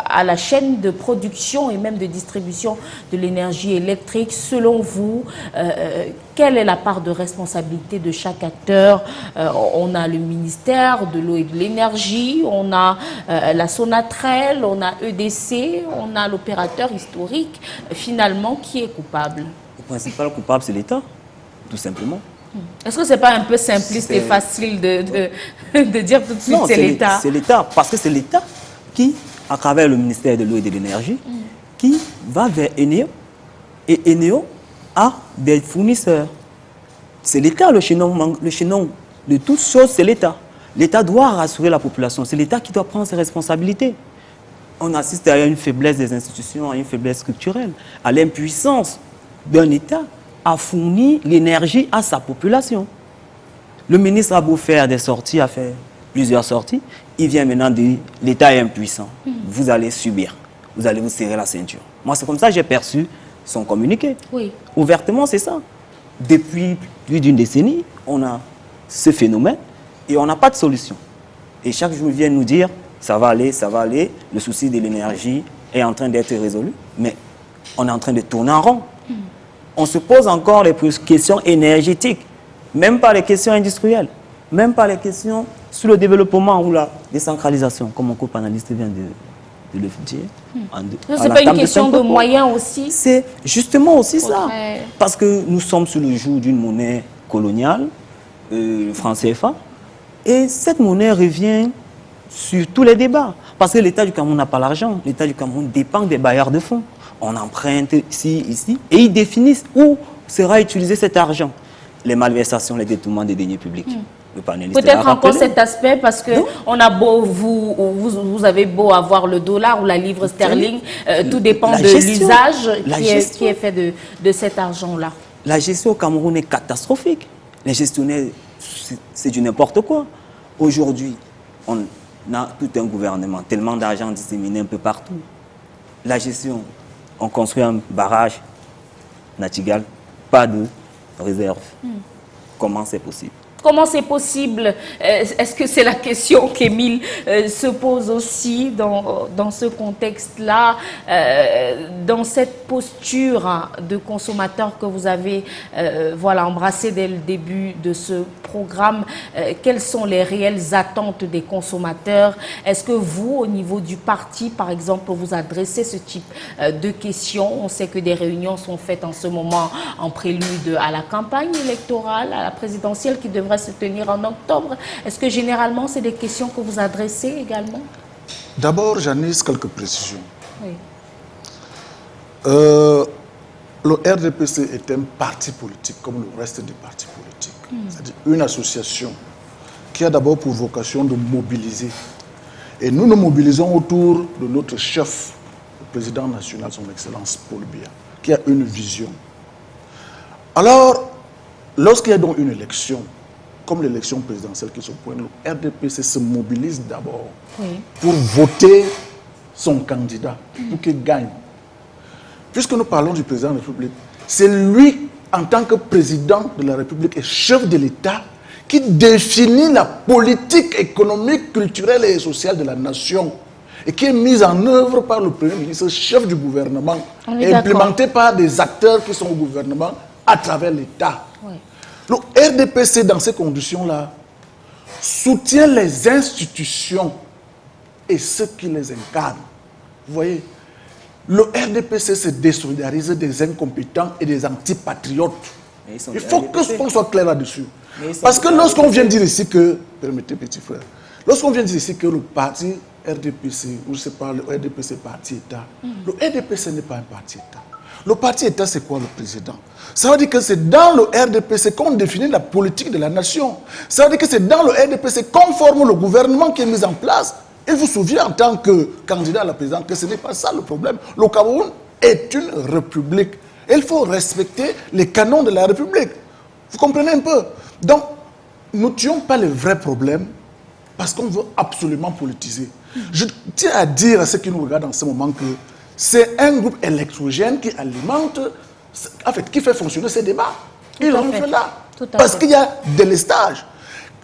à la chaîne de production et même de distribution de l'énergie électrique. Selon vous, quelle est la part de responsabilité de chaque acteur? On a le ministère de l'eau et de l'énergie, on a la Sonatrel, on a EDC, on a l'opérateur historique. Finalement, qui est coupable? Le principal coupable, c'est l'État, tout simplement. Est-ce que ce n'est pas un peu simpliste et facile de dire tout de suite c'est l'État? C'est l'État, parce que c'est l'État qui, à travers le ministère de l'eau et de l'énergie, qui va vers Eneo, et Eneo a des fournisseurs. C'est l'État, le chaînon de toutes choses, c'est l'État. L'État doit rassurer la population, c'est l'État qui doit prendre ses responsabilités. On assiste à une faiblesse des institutions, à une faiblesse structurelle, à l'impuissance d'un État à fournir l'énergie à sa population. Le ministre a beau faire des sorties, a fait plusieurs sorties, il vient maintenant dire l'État est impuissant, vous allez subir, vous allez vous serrer la ceinture. Moi, c'est comme ça que j'ai perçu son communiqué. Oui. Ouvertement, c'est ça. Depuis plus d'une décennie, on a ce phénomène et on n'a pas de solution. Et chaque jour, ils viennent nous dire ça va aller, le souci de l'énergie est en train d'être résolu, mais on est en train de tourner en rond. On se pose encore les questions énergétiques, même pas les questions industrielles, même pas les questions sur le développement ou la décentralisation, comme mon co-panéliste vient de le dire. Ce n'est pas une question de moyens aussi? C'est justement aussi ça. Ouais. Parce que nous sommes sous le joug d'une monnaie coloniale, le franc CFA, et cette monnaie revient sur tous les débats. Parce que l'État du Cameroun n'a pas l'argent. L'État du Cameroun dépend des bailleurs de fonds. On emprunte ici, et ils définissent où sera utilisé cet argent. Les malversations, les détournements des deniers publics. Peut-être encore cet aspect, parce que on a beau, vous avez beau avoir le dollar ou la livre sterling, tout dépend de l'usage qui est fait de cet argent-là. La gestion au Cameroun est catastrophique. Les gestionnaires, c'est du n'importe quoi. Aujourd'hui, on a tout un gouvernement, tellement d'argent disséminé un peu partout. La gestion, on construit un barrage, Natigal, pas de réserve. Comment c'est possible? Comment c'est possible? Est-ce que c'est la question qu'Émile se pose aussi dans ce contexte-là, dans cette posture de consommateur que vous avez embrassé dès le début de ce programme? Quelles sont les réelles attentes des consommateurs? Est-ce que vous, au niveau du parti, par exemple, vous adressez ce type de questions? On sait que des réunions sont faites en ce moment en prélude à la campagne électorale, à la présidentielle qui devrait se tenir en octobre. Est-ce que généralement, c'est des questions que vous adressez également? D'abord, Janice, quelques précisions. Oui. Le RDPC est un parti politique comme le reste des partis politiques. C'est-à-dire une association qui a d'abord pour vocation de mobiliser. Et nous nous mobilisons autour de notre chef, le président national, son Excellence Paul Biya, qui a une vision. Alors, lorsqu'il y a donc une élection, comme l'élection présidentielle qui se pointe, le RDPC se mobilise d'abord pour voter son candidat, pour qu'il gagne. Puisque nous parlons du président de la République, c'est lui, en tant que président de la République et chef de l'État, qui définit la politique économique, culturelle et sociale de la nation et qui est mise en œuvre par le Premier ministre, chef du gouvernement, et implémentée par des acteurs qui sont au gouvernement à travers l'État. Oui. Le RDPC, dans ces conditions-là, soutient les institutions et ceux qui les incarnent. Vous voyez, le RDPC se désolidarise des incompétents et des antipatriotes. Il faut qu'on soit clair là-dessus. Parce que lorsqu'on vient dire ici que, permettez petit frère, lorsqu'on vient dire ici que le parti RDPC, ou je ne sais pas, le RDPC parti-État, le RDPC n'est pas un parti-État. Le parti-État, c'est quoi le président? Ça veut dire que c'est dans le RDPC qu'on définit la politique de la nation. Ça veut dire que c'est dans le RDPC qu'on forme le gouvernement qui est mis en place. Il vous souvient en tant que candidat à la présidence que ce n'est pas ça le problème. Le Cameroun est une république. Il faut respecter les canons de la République. Vous comprenez un peu? Donc, nous ne tuons pas les vrais problèmes parce qu'on veut absolument politiser. Je tiens à dire à ceux qui nous regardent en ce moment que c'est un groupe électrogène qui alimente, en fait, qui fait fonctionner ces débats. Ils rentrent là. Parce qu'il y a délestage.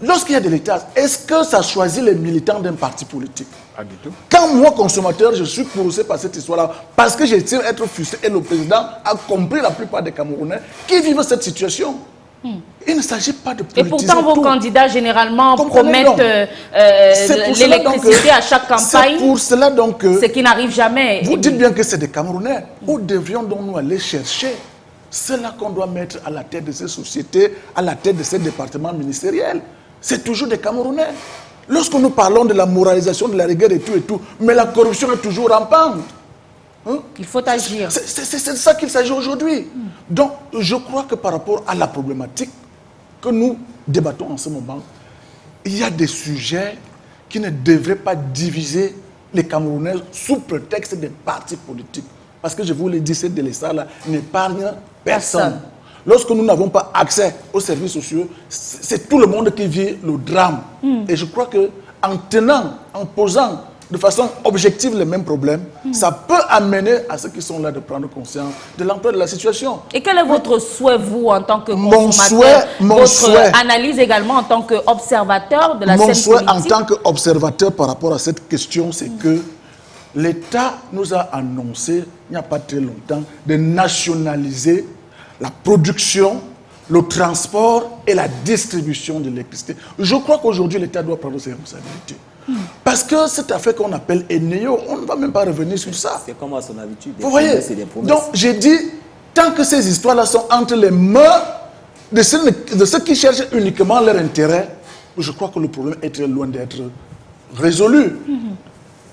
Lorsqu'il y a délestage, est-ce que ça choisit les militants d'un parti politique? Pas du tout. Quand moi, consommateur, je suis courroucé par cette histoire-là, parce que j'estime être frustré, et le président a compris la plupart des Camerounais qui vivent cette situation. Il ne s'agit pas de politiser. Et pourtant, vos candidats, généralement, Comprenez promettent l'électricité à chaque campagne. C'est pour cela donc que... Ce qui n'arrive jamais. Vous dites bien que c'est des Camerounais. Où devrions donc nous aller chercher ceux-là qu'on doit mettre à la tête de ces sociétés, à la tête de ces départements ministériels? C'est toujours des Camerounais. Lorsque nous parlons de la moralisation, de la rigueur et tout, mais la corruption est toujours rampante. Il faut agir. C'est de ça qu'il s'agit aujourd'hui. Donc, je crois que par rapport à la problématique que nous débattons en ce moment, il y a des sujets qui ne devraient pas diviser les Camerounais sous prétexte des partis politiques. Parce que je vous l'ai dit, cette délestage-là n'épargne personne. Lorsque nous n'avons pas accès aux services sociaux, c'est tout le monde qui vit le drame. Et je crois qu'en tenant, en posant de façon objective les mêmes problèmes, ça peut amener à ceux qui sont là de prendre conscience de l'ampleur de la situation. Et quel est votre souhait, vous, en tant que consommateur? Votre analyse également en tant qu'observateur de la scène politique? Mon souhait en tant qu'observateur par rapport à cette question, c'est que l'État nous a annoncé, il n'y a pas très longtemps, de nationaliser la production, le transport et la distribution de l'électricité. Je crois qu'aujourd'hui, l'État doit prendre ses responsabilités. Parce que cette affaire qu'on appelle Eneo, on ne va même pas revenir sur ça. C'est comme à son habitude. Vous voyez? Donc, j'ai dit, tant que ces histoires-là sont entre les mains de ceux qui cherchent uniquement leur intérêt, je crois que le problème est très loin d'être résolu.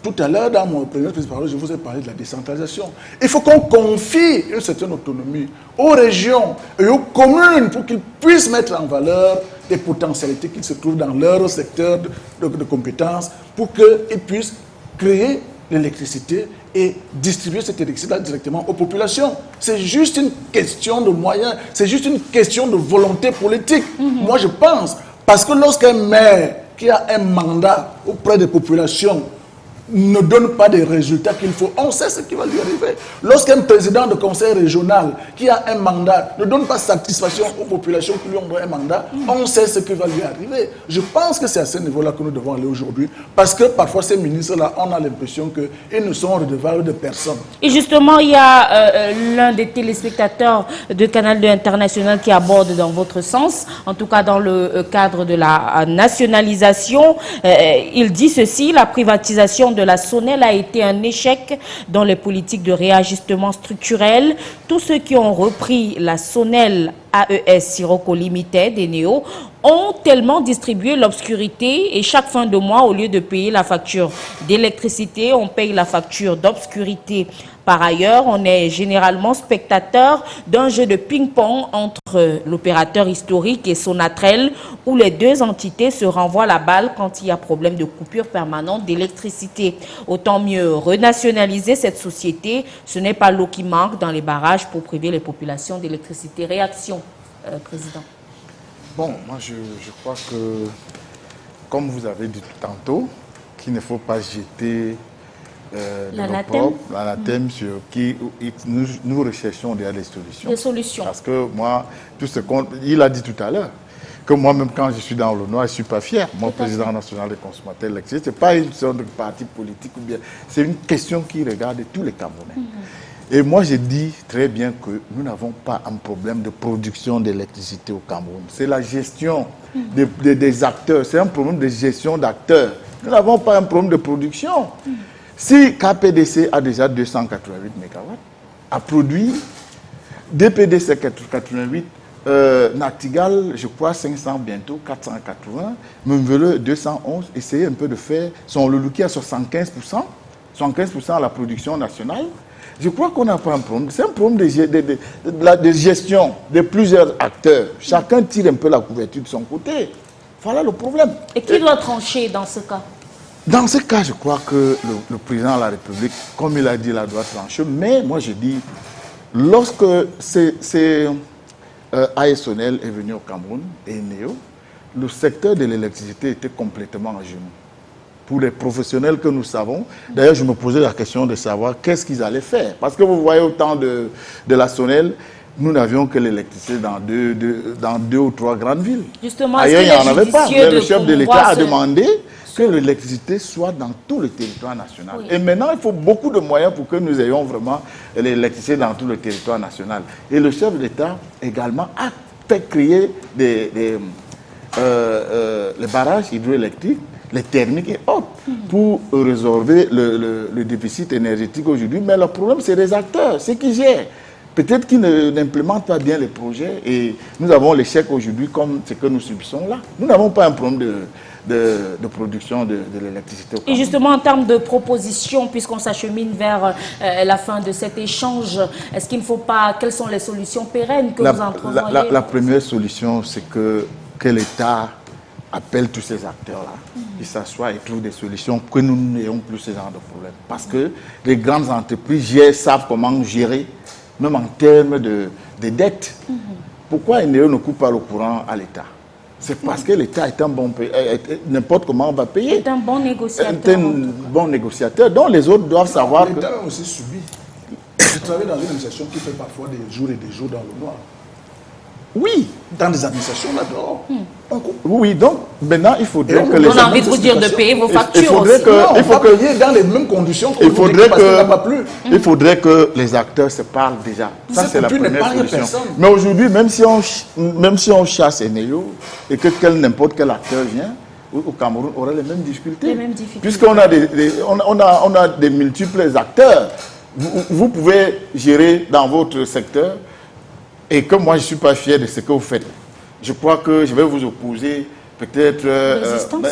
Tout à l'heure, dans mon premier prise de parole, je vous ai parlé de la décentralisation. Il faut qu'on confie une certaine autonomie aux régions et aux communes pour qu'ils puissent mettre en valeur les potentialités qui se trouvent dans leur secteur de compétences pour qu'ils puissent créer l'électricité et distribuer cette électricité directement aux populations. C'est juste une question de moyens, c'est juste une question de volonté politique. Moi, je pense, parce que lorsqu'un maire qui a un mandat auprès des populations ne donne pas des résultats qu'il faut, on sait ce qui va lui arriver. Lorsqu'un président de conseil régional qui a un mandat ne donne pas satisfaction aux populations qui lui ont donné un mandat, on sait ce qui va lui arriver. Je pense que c'est à ce niveau-là que nous devons aller aujourd'hui, parce que parfois ces ministres-là, on a l'impression qu'ils ne sont redevables de personne. Et justement, il y a l'un des téléspectateurs de Canal 2 International qui aborde dans votre sens, en tout cas dans le cadre de la nationalisation. Il dit ceci: la privatisation de la SONEL a été un échec dans les politiques de réajustement structurel. Tous ceux qui ont repris la SONEL AES Sirocco Limited et Néo ont tellement distribué l'obscurité et chaque fin de mois, au lieu de payer la facture d'électricité, on paye la facture d'obscurité. Par ailleurs, on est généralement spectateur d'un jeu de ping-pong entre l'opérateur historique et Sonatrel, où les deux entités se renvoient la balle quand il y a problème de coupure permanente d'électricité. Autant mieux renationaliser cette société. Ce n'est pas l'eau qui manque dans les barrages pour priver les populations d'électricité. Réaction, Président. Bon, moi je crois que, comme vous avez dit tantôt, qu'il ne faut pas jeter l'anathème sur qui nous recherchons derrière les solutions. Des solutions. Parce que moi, tout ce qu'on... Il a dit tout à l'heure que moi-même, quand je suis dans le noir, je ne suis pas fier. Moi, président national des consommateurs électriques, ce n'est pas une sorte de parti politique ou bien... C'est une question qui regarde tous les Camerounais. Et moi, je dis très bien que nous n'avons pas un problème de production d'électricité au Cameroun. C'est la gestion des acteurs. C'est un problème de gestion d'acteurs. Nous n'avons pas un problème de production. Si KPDC a déjà 288 MW, a produit, DPDC 88, Nachtigal, je crois 500 bientôt, 480, Mumvele 211, essayez un peu de faire son Luluki à 75%, 75% à la production nationale. Je crois qu'on n'a pas un problème. C'est un problème de gestion de plusieurs acteurs. Chacun tire un peu la couverture de son côté. Voilà le problème. Et qui doit trancher dans ce cas? Dans ce cas, je crois que le président de la République, comme il a dit, il doit trancher. Mais moi, je dis, lorsque ASONEL est venu au Cameroun et NEO, le secteur de l'électricité était complètement à genoux. Pour les professionnels que nous savons, d'ailleurs, je me posais la question de savoir qu'est-ce qu'ils allaient faire. Parce que vous voyez, au temps de la SONEL, nous n'avions que l'électricité dans deux ou trois grandes villes. Justement, ailleurs, il n'y en avait pas. Mais le chef de l'État a demandé que l'électricité soit dans tout le territoire national. Oui. Et maintenant, il faut beaucoup de moyens pour que nous ayons vraiment l'électricité dans tout le territoire national. Et le chef de l'État également a fait créer les barrages hydroélectriques, les thermiques et autres, pour résorber le déficit énergétique aujourd'hui. Mais le problème, c'est les acteurs, ceux qui gèrent. Peut-être qu'ils n'implémentent pas bien les projets et nous avons l'échec aujourd'hui comme ce que nous subissons là. Nous n'avons pas un problème de production de l'électricité. Et justement, en termes de propositions, puisqu'on s'achemine vers la fin de cet échange, est-ce qu'il ne faut pas... Quelles sont les solutions pérennes que vous entrevoyez? La première solution, c'est que l'État appelle tous ces acteurs-là, ils s'assoient et trouvent des solutions pour que nous n'ayons plus ce genre de problème. Parce que les grandes entreprises savent comment gérer, même en termes de dettes. Pourquoi NEO ne coupe pas le courant à l'État? C'est parce que l'État est un bon payeur, n'importe comment on va payer. C'est un bon négociateur. C'est un bon négociateur, donc les autres doivent savoir que... L'État a aussi subi. Je travaille dans une administration qui fait parfois des jours et des jours dans le noir. Oui. Dans des administrations là-dehors. Oui, donc maintenant il faudrait que les... On a envie de vous dire de payer vos factures. Il faut payer dans les mêmes conditions qu'on vous dit parce qu'il n'a pas plu. Il faudrait que les acteurs se parlent déjà. Ça, c'est la première solution. Mais aujourd'hui, même si on chasse NEO et que n'importe quel acteur vient, au Cameroun, on aura les mêmes difficultés. Puisqu'on a des multiples acteurs. Vous pouvez gérer dans votre secteur et que moi, je ne suis pas fier de ce que vous faites. Je crois que je vais vous opposer peut-être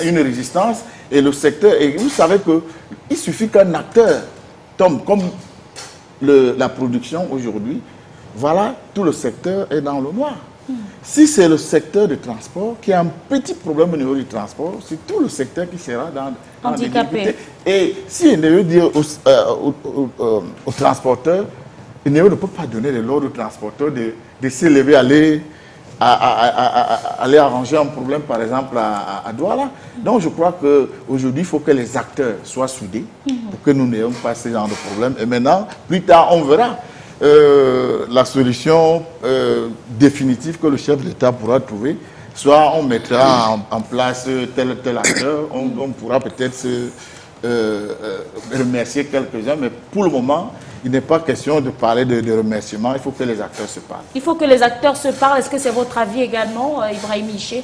une résistance. Et le secteur, et vous savez qu'il suffit qu'un acteur tombe comme la production aujourd'hui, voilà, tout le secteur est dans le noir. Si c'est le secteur du transport qui a un petit problème au niveau du transport, c'est tout le secteur qui sera dans des difficultés. Et si NEO dit aux transporteurs, NEO ne peut pas donner de l'ordre aux transporteurs de s'élever, aller arranger un problème, par exemple, à Douala. Donc, je crois qu'aujourd'hui, il faut que les acteurs soient soudés pour que nous n'ayons pas ce genre de problème. Et maintenant, plus tard, on verra la solution définitive que le chef de l'État pourra trouver. Soit on mettra en place tel acteur, on pourra peut-être se remercier quelques-uns, mais pour le moment, il n'est pas question de parler de remerciements, il faut que les acteurs se parlent. Il faut que les acteurs se parlent. Est-ce que c'est votre avis également, Ibrahim Miché?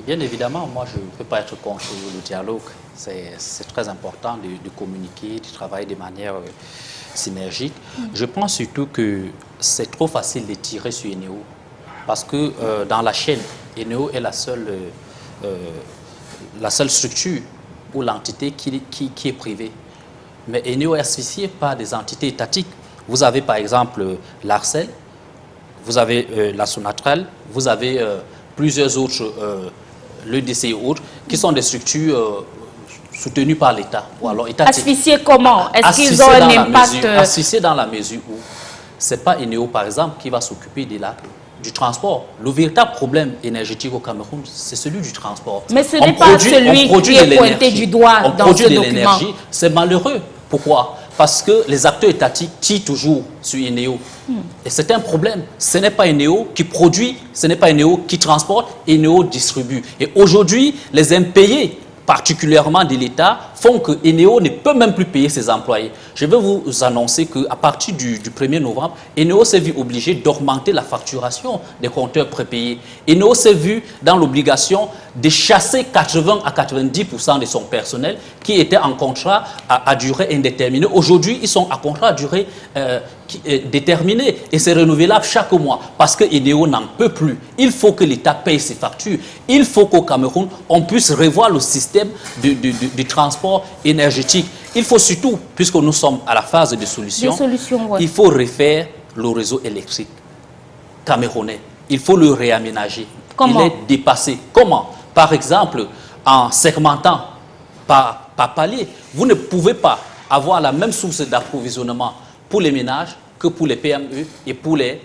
Bien évidemment, moi je ne peux pas être contre le dialogue. C'est très important de communiquer, de travailler de manière synergique. Je pense surtout que c'est trop facile de tirer sur NEO. Parce que dans la chaîne, NEO est la seule structure ou l'entité qui est privée. Mais NEO est associé par des entités étatiques. Vous avez par exemple l'ARCEL, vous avez la Sonatrel, vous avez plusieurs autres, l'EDC et autres, qui sont des structures soutenues par l'État ou alors étatiques. Asphyxiés comment? Est-ce qu'ils ont un impact? Asphyxiés dans la mesure où ce n'est pas NEO par exemple qui va s'occuper du transport. Le véritable problème énergétique au Cameroun, c'est celui du transport. Mais ce n'est pas celui qui est pointé du doigt dans ce document. C'est malheureux. Pourquoi? Parce que les acteurs étatiques tirent toujours sur NEO. Et c'est un problème. Ce n'est pas NEO qui produit, ce n'est pas NEO qui transporte, NEO distribue. Et aujourd'hui, les impayés, particulièrement de l'État, font que Eneo ne peut même plus payer ses employés. Je vais vous annoncer qu'à partir du 1er novembre, Eneo s'est vu obligé d'augmenter la facturation des compteurs prépayés. Eneo s'est vu dans l'obligation de chasser 80 à 90% de son personnel qui était en contrat à durée indéterminée. Aujourd'hui, ils sont à contrat à durée déterminée et c'est renouvelable chaque mois parce que Eneo n'en peut plus. Il faut que l'État paye ses factures. Il faut qu'au Cameroun, on puisse revoir le système du transport énergétique. Il faut surtout, puisque nous sommes à la phase de solution, ouais. il faut refaire le réseau électrique camerounais. Il faut le réaménager. Comment? Il est dépassé. Comment? Par exemple, en segmentant par palier. Vous ne pouvez pas avoir la même source d'approvisionnement pour les ménages que pour les PME et pour les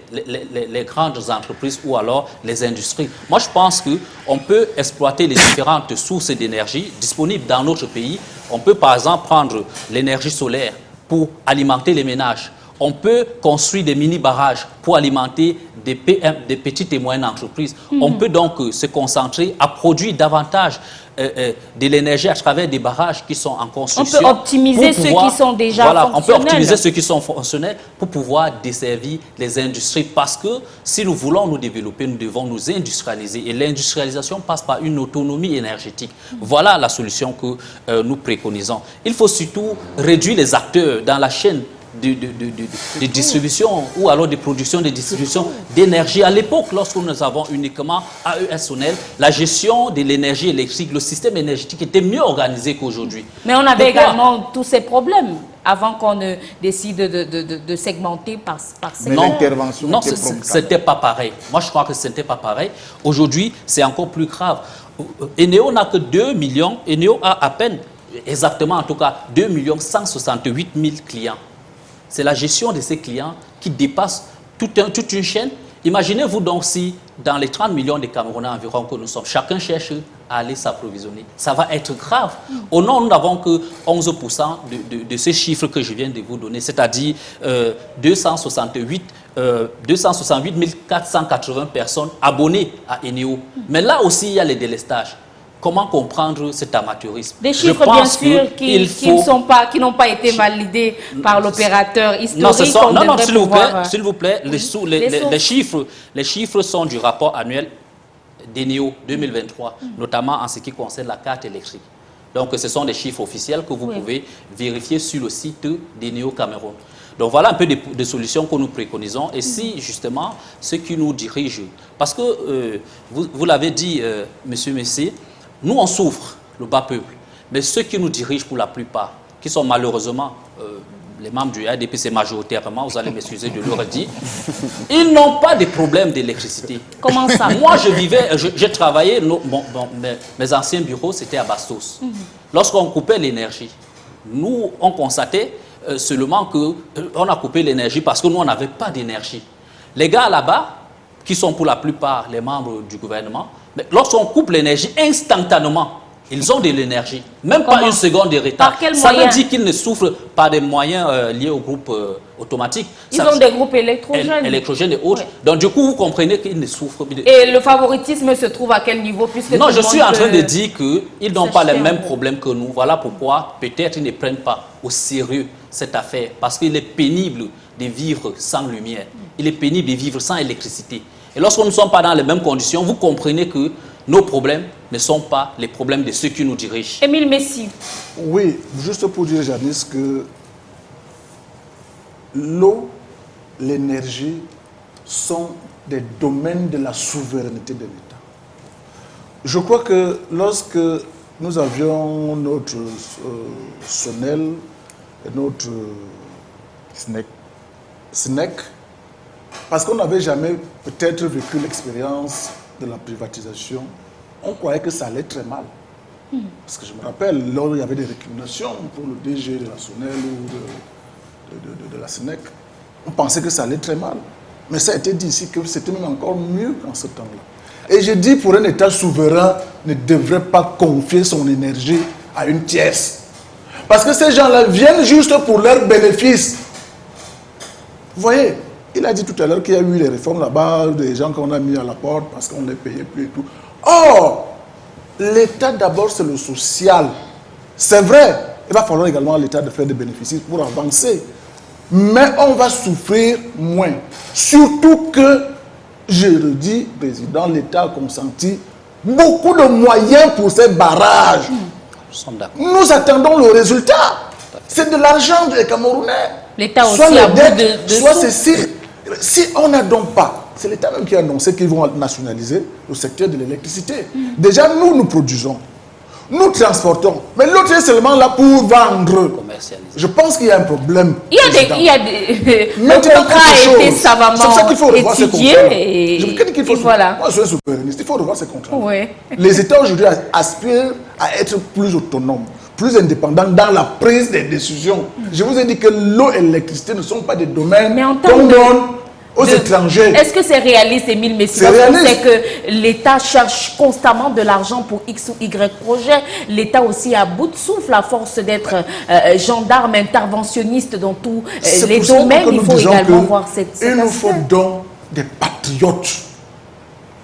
grandes entreprises ou alors les industries. Moi, je pense qu'on peut exploiter les différentes sources d'énergie disponibles dans notre pays. On peut par exemple prendre l'énergie solaire pour alimenter les ménages. On peut construire des mini-barrages pour alimenter des petites et moyennes entreprises. On peut donc se concentrer à produire davantage de l'énergie à travers des barrages qui sont en construction. On peut optimiser ceux qui sont déjà fonctionnels. On peut optimiser ceux qui sont fonctionnels pour pouvoir desservir les industries. Parce que si nous voulons nous développer, nous devons nous industrialiser. Et l'industrialisation passe par une autonomie énergétique. Voilà la solution que nous préconisons. Il faut surtout réduire les acteurs dans la chaîne de distribution ou alors de production de distribution d'énergie. À l'époque, lorsque nous avons uniquement AES-ONEL, la gestion de l'énergie électrique, le système énergétique était mieux organisé qu'aujourd'hui. Mais on avait également tous ces problèmes avant qu'on ne décide de segmenter par secteur. Mais l'intervention non, c'était pas pareil. Moi, je crois que c'était pas pareil. Aujourd'hui, c'est encore plus grave. Eneo n'a que 2 millions. Eneo a à peine, exactement en tout cas, 2 168 000 clients. C'est la gestion de ces clients qui dépasse toute une chaîne. Imaginez-vous donc si, dans les 30 millions de Camerounais environ que nous sommes, chacun cherche à aller s'approvisionner. Ça va être grave. Au nom, nous n'avons que 11% de ces chiffres que je viens de vous donner, c'est-à-dire 268 480 personnes abonnées à Eneo. Mais là aussi, il y a les délestages. Comment comprendre cet amateurisme? Des chiffres, bien sûr, qui n'ont pas été validés par l'opérateur historique. Non, s'il vous plaît, les chiffres sont du rapport annuel d'Eneo 2023, notamment en ce qui concerne la carte électrique. Donc, ce sont des chiffres officiels que vous pouvez vérifier sur le site d'Eneo Cameroun. Donc, voilà un peu des solutions que nous préconisons. Et si, justement, ceux qui nous dirigent, parce que, vous l'avez dit, Monsieur Messier, nous, on souffre, le bas peuple, mais ceux qui nous dirigent pour la plupart, qui sont malheureusement les membres du RDP, c'est majoritairement, vous allez m'excuser de le dire, ils n'ont pas de problème d'électricité. Comment ça? Moi, j'ai travaillé, mes anciens bureaux, c'était à Bastos. Lorsqu'on coupait l'énergie, nous, on constatait seulement qu'on a coupé l'énergie parce que nous, on n'avait pas d'énergie. Les gars là-bas, qui sont pour la plupart les membres du gouvernement, mais lorsqu'on coupe l'énergie, instantanément, ils ont de l'énergie. Même pas une seconde de retard. Ça veut dire qu'ils ne souffrent pas des moyens liés au groupe automatique. Ils ont des groupes électrogènes. Électrogènes et autres. Oui. Donc du coup, vous comprenez qu'ils ne souffrent pas. Et le favoritisme se trouve à quel niveau puisque non, je suis en train de dire qu'ils n'ont pas les mêmes problèmes que nous. Voilà pourquoi peut-être ils ne prennent pas au sérieux cette affaire. Parce qu'il est pénible de vivre sans lumière. Il est pénible de vivre sans électricité. Et lorsque nous ne sommes pas dans les mêmes conditions, vous comprenez que nos problèmes ne sont pas les problèmes de ceux qui nous dirigent. Émile Messi. Oui, juste pour dire, Janice, que l'eau, l'énergie sont des domaines de la souveraineté de l'État. Je crois que lorsque nous avions notre SONEL et notre SNEC, parce qu'on n'avait jamais peut-être vécu l'expérience de la privatisation, on croyait que ça allait très mal. Parce que je me rappelle, lors où il y avait des récriminations pour le DG de la SONEL ou de la SNEC, on pensait que ça allait très mal. Mais ça a été dit ici que c'était même encore mieux qu'en ce temps-là. Et je dis, pour un État souverain, ne devrait pas confier son énergie à une tierce. Parce que ces gens-là viennent juste pour leurs bénéfices. Vous voyez, il a dit tout à l'heure qu'il y a eu des réformes là-bas, des gens qu'on a mis à la porte parce qu'on les payait plus et tout. Or, l'État d'abord c'est le social. C'est vrai, il va falloir également à l'État de faire des bénéfices pour avancer. Mais on va souffrir moins. Surtout que, je le dis, Président, l'État a consenti beaucoup de moyens pour ces barrages. Nous sommes d'accord. Nous attendons le résultat. C'est de l'argent des Camerounais. L'État aussi Soit les a bout dettes, de soit sous. ceci. Si on n'a donc pas, c'est l'État même qui a annoncé qu'ils vont nationaliser le secteur de l'électricité. Déjà, nous produisons. Nous transportons. Mais l'autre est seulement là pour vendre. Commercialisé. Je pense qu'il y a un problème. Il y a président. le Maintenant, contrat a autre été chose. savamment C'est pour ça qu'il faut revoir ces étudié. contrats. Et, Je me dis qu'il faut et voilà. Moi, je suis un souverainiste. Il faut revoir ces contrats. Oui. Les États aujourd'hui aspirent à être plus autonomes, plus indépendants dans la prise des décisions. Je vous ai dit que l'eau et l'électricité ne sont pas des domaines Mais en qu'on termes donne aux de- étrangers. Est-ce que c'est réaliste, Émile Messi? C'est Parce qu'on réaliste. sait que l'État cherche constamment de l'argent pour X ou Y projet. L'État aussi a bout de souffle à force d'être gendarme, interventionniste dans tous C'est les pour ça domaines. que Il nous faut disons également que voir cet il nous faut aspect. donc des patriotes.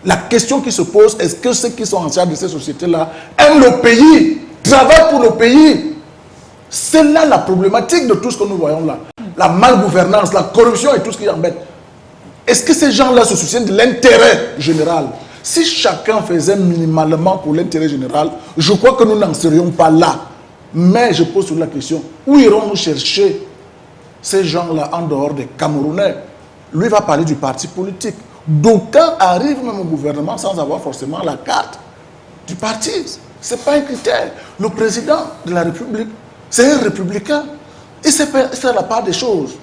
La question qui se pose, est-ce que ceux qui sont en charge de ces sociétés-là aiment le pays, travaillent pour le pays? C'est là la problématique de tout ce que nous voyons là. La malgouvernance, la corruption et tout ce qui embête. Est-ce que ces gens-là se soucient de l'intérêt général? Si chacun faisait minimalement pour l'intérêt général, je crois que nous n'en serions pas là. Mais je pose sur la question, où irons-nous chercher ces gens-là en dehors des Camerounais? Lui va parler du parti politique. D'aucuns arrivent même au gouvernement sans avoir forcément la carte du parti. Ce n'est pas un critère. Le président de la République, c'est un républicain. Il sait faire la part des choses.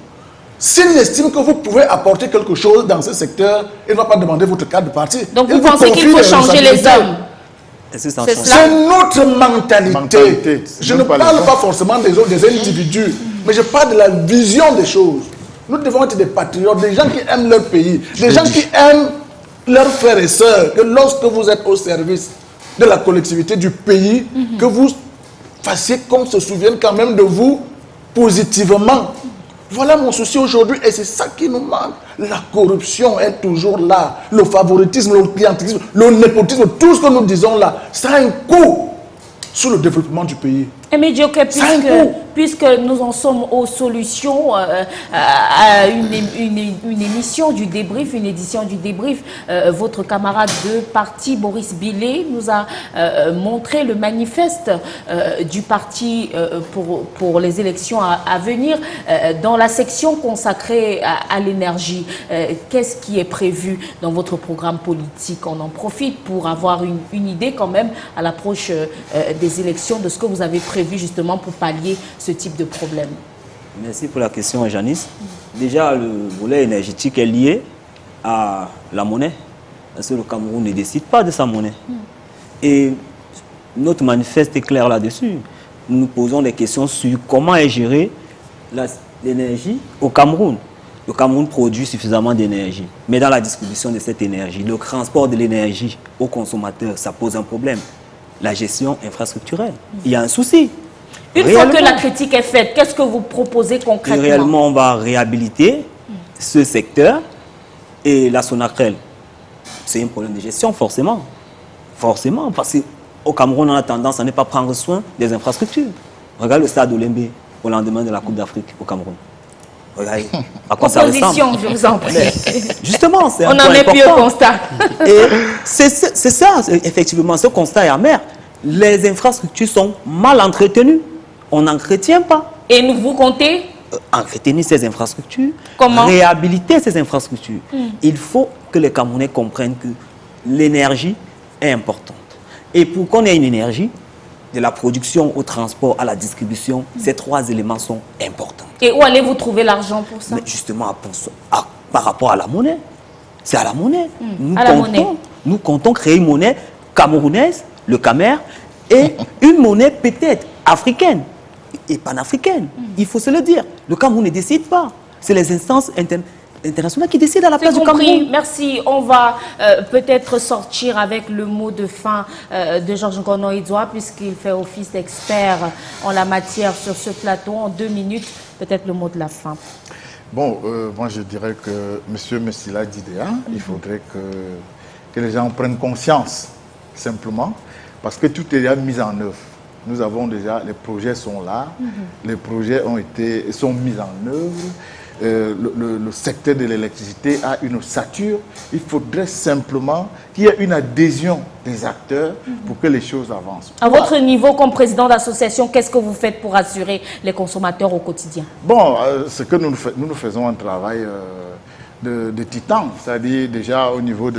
S'il estime que vous pouvez apporter quelque chose dans ce secteur, il ne va pas demander votre carte de parti. Donc Il vous pensez qu'il confie faut des changer les responsabilités. hommes? Est-ce que ça C'est change? cela. C'est notre mentalité. Je ne Même pas parle les pas forcément des autres, des individus, mais je parle de la vision des choses. Nous devons être des patriotes, des gens qui aiment leur pays, des gens qui aiment leurs frères et sœurs, que lorsque vous êtes au service de la collectivité du pays, que vous fassiez qu'on se souvienne quand même de vous positivement. Voilà mon souci aujourd'hui et c'est ça qui nous manque. La corruption est toujours là. Le favoritisme, le clientélisme, le népotisme, tout ce que nous disons là, ça a un coût sur le développement du pays. Mais Dioké, Ça a un coût. puisque nous en sommes aux solutions, à une émission du débrief, une édition du débrief, votre camarade de parti, Boris Bilé, nous a montré le manifeste du parti pour les élections à venir dans la section consacrée à l'énergie. Qu'est-ce qui est prévu dans votre programme politique? On en profite pour avoir une idée quand même à l'approche des élections de ce que vous avez prévu justement pour pallier ce type de problème. Merci pour la question, Janice. Déjà, le volet énergétique est lié à la monnaie. Parce que le Cameroun ne décide pas de sa monnaie. Et notre manifeste est clair là-dessus. Nous posons des questions sur comment est gérée l'énergie au Cameroun. Le Cameroun produit suffisamment d'énergie. Mais dans la distribution de cette énergie, le transport de l'énergie aux consommateurs, ça pose un problème. La gestion infrastructurelle. Il y a un souci. Une fois que la critique est faite, qu'est-ce que vous proposez concrètement? Réellement, on va réhabiliter ce secteur et la Sonatrel. C'est un problème de gestion, forcément. Forcément, parce qu'au Cameroun, on a tendance à ne pas prendre soin des infrastructures. Regarde le stade Olembe au lendemain de la Coupe d'Afrique au Cameroun. Regardez à quoi ça ressemble. Opposition, je vous en prie. Justement, c'est On un n'en point est plus au important. constat. Et c'est ça, effectivement, ce constat est amer. Les infrastructures sont mal entretenues. On n'entretient pas. Et vous comptez? Entretenir ces infrastructures, Comment? réhabiliter ces infrastructures. Il faut que les Camerounais comprennent que l'énergie est importante. Et pour qu'on ait une énergie, de la production au transport à la distribution, ces trois éléments sont importants. Et où allez-vous trouver l'argent pour ça? Mais justement, par rapport à la monnaie, c'est à la monnaie. Nous comptons créer une monnaie camerounaise, le Camer, et une monnaie peut-être africaine et panafricaine. Il faut se le dire. Le Cameroun ne décide pas. C'est les instances internationales qui décident à la place du Cameroun. Merci. On va peut-être sortir avec le mot de fin de Georges Ngono-Idoua, puisqu'il fait office d'expert en la matière sur ce plateau. En 2 minutes, peut-être le mot de la fin. Bon, moi je dirais que M. Messila Didéa, il faudrait que les gens prennent conscience, simplement, parce que tout est déjà mis en œuvre. Nous avons déjà, les projets sont là, les projets sont mis en œuvre. Le secteur de l'électricité a une ossature. Il faudrait simplement qu'il y ait une adhésion des acteurs pour que les choses avancent. À votre niveau, comme président d'association, qu'est-ce que vous faites pour assurer les consommateurs au quotidien? Bon, ce que nous faisons un travail de titan, c'est-à-dire déjà au niveau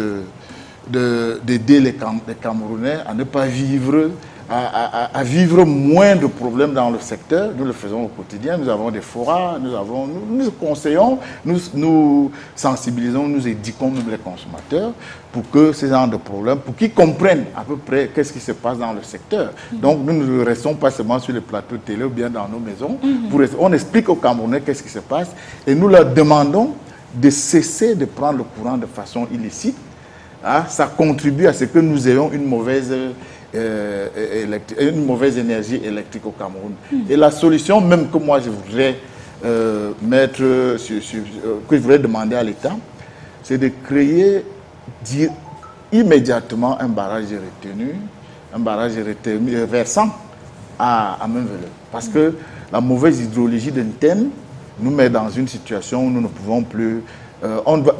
d'aider les Camerounais à ne pas vivre, à vivre moins de problèmes dans le secteur. Nous le faisons au quotidien. Nous avons des forats, nous conseillons, nous sensibilisons, nous éduquons même les consommateurs pour que ces genres de problèmes, pour qu'ils comprennent à peu près qu'est-ce qui se passe dans le secteur. Donc nous ne restons pas seulement sur les plateaux de télé ou bien dans nos maisons. On explique aux Camerounais qu'est-ce qui se passe et nous leur demandons de cesser de prendre le courant de façon illicite. Ça contribue à ce que nous ayons une mauvaise énergie électrique au Cameroun. Et la solution même que moi je voudrais que je voudrais demander à l'État, c'est de créer immédiatement un barrage retenu versant à Mainveleu. Parce que la mauvaise hydrologie d'Enten nous met dans une situation où nous ne pouvons plus...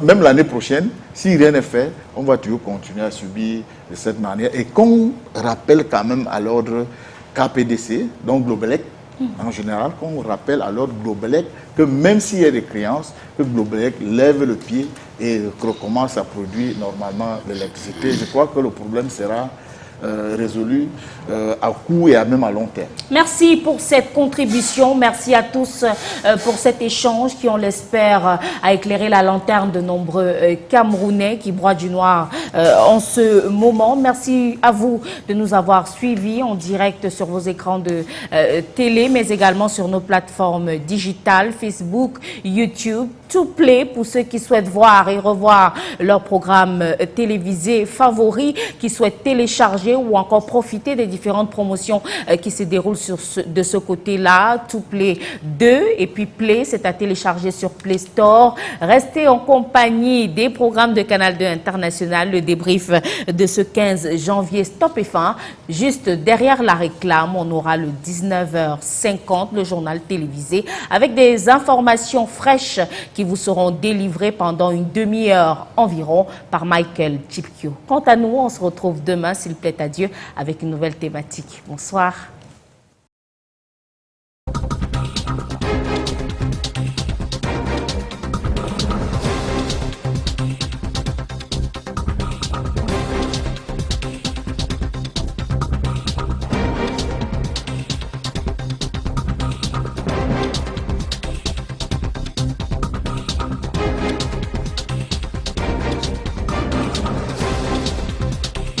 même l'année prochaine, si rien n'est fait, on va toujours continuer à subir de cette manière. Et qu'on rappelle quand même à l'ordre KPDC, donc Globelec, en général, qu'on rappelle à l'ordre Globelec que même s'il y a des créances, que Globelec lève le pied et recommence à produire normalement l'électricité. Je crois que le problème sera résolu à court et même à long terme. Merci pour cette contribution. Merci à tous pour cet échange qui, on l'espère, a éclairé la lanterne de nombreux Camerounais qui broient du noir en ce moment. Merci à vous de nous avoir suivis en direct sur vos écrans de télé, mais également sur nos plateformes digitales, Facebook, YouTube, Toutplay pour ceux qui souhaitent voir et revoir leurs programmes télévisés favoris, qui souhaitent télécharger ou encore profiter des différentes promotions qui se déroulent de ce côté-là. Toutplay 2 et puis Play, c'est à télécharger sur Play Store. Restez en compagnie des programmes de Canal 2 International, le débrief de ce 15 janvier Stop et Fin. Juste derrière la réclame, on aura le 19h50, le journal télévisé, avec des informations fraîches qui vous seront délivrées pendant une demi-heure environ par Michael Chipkio. Quant à nous, on se retrouve demain, s'il plaît à Dieu, avec une nouvelle thématique. Bonsoir.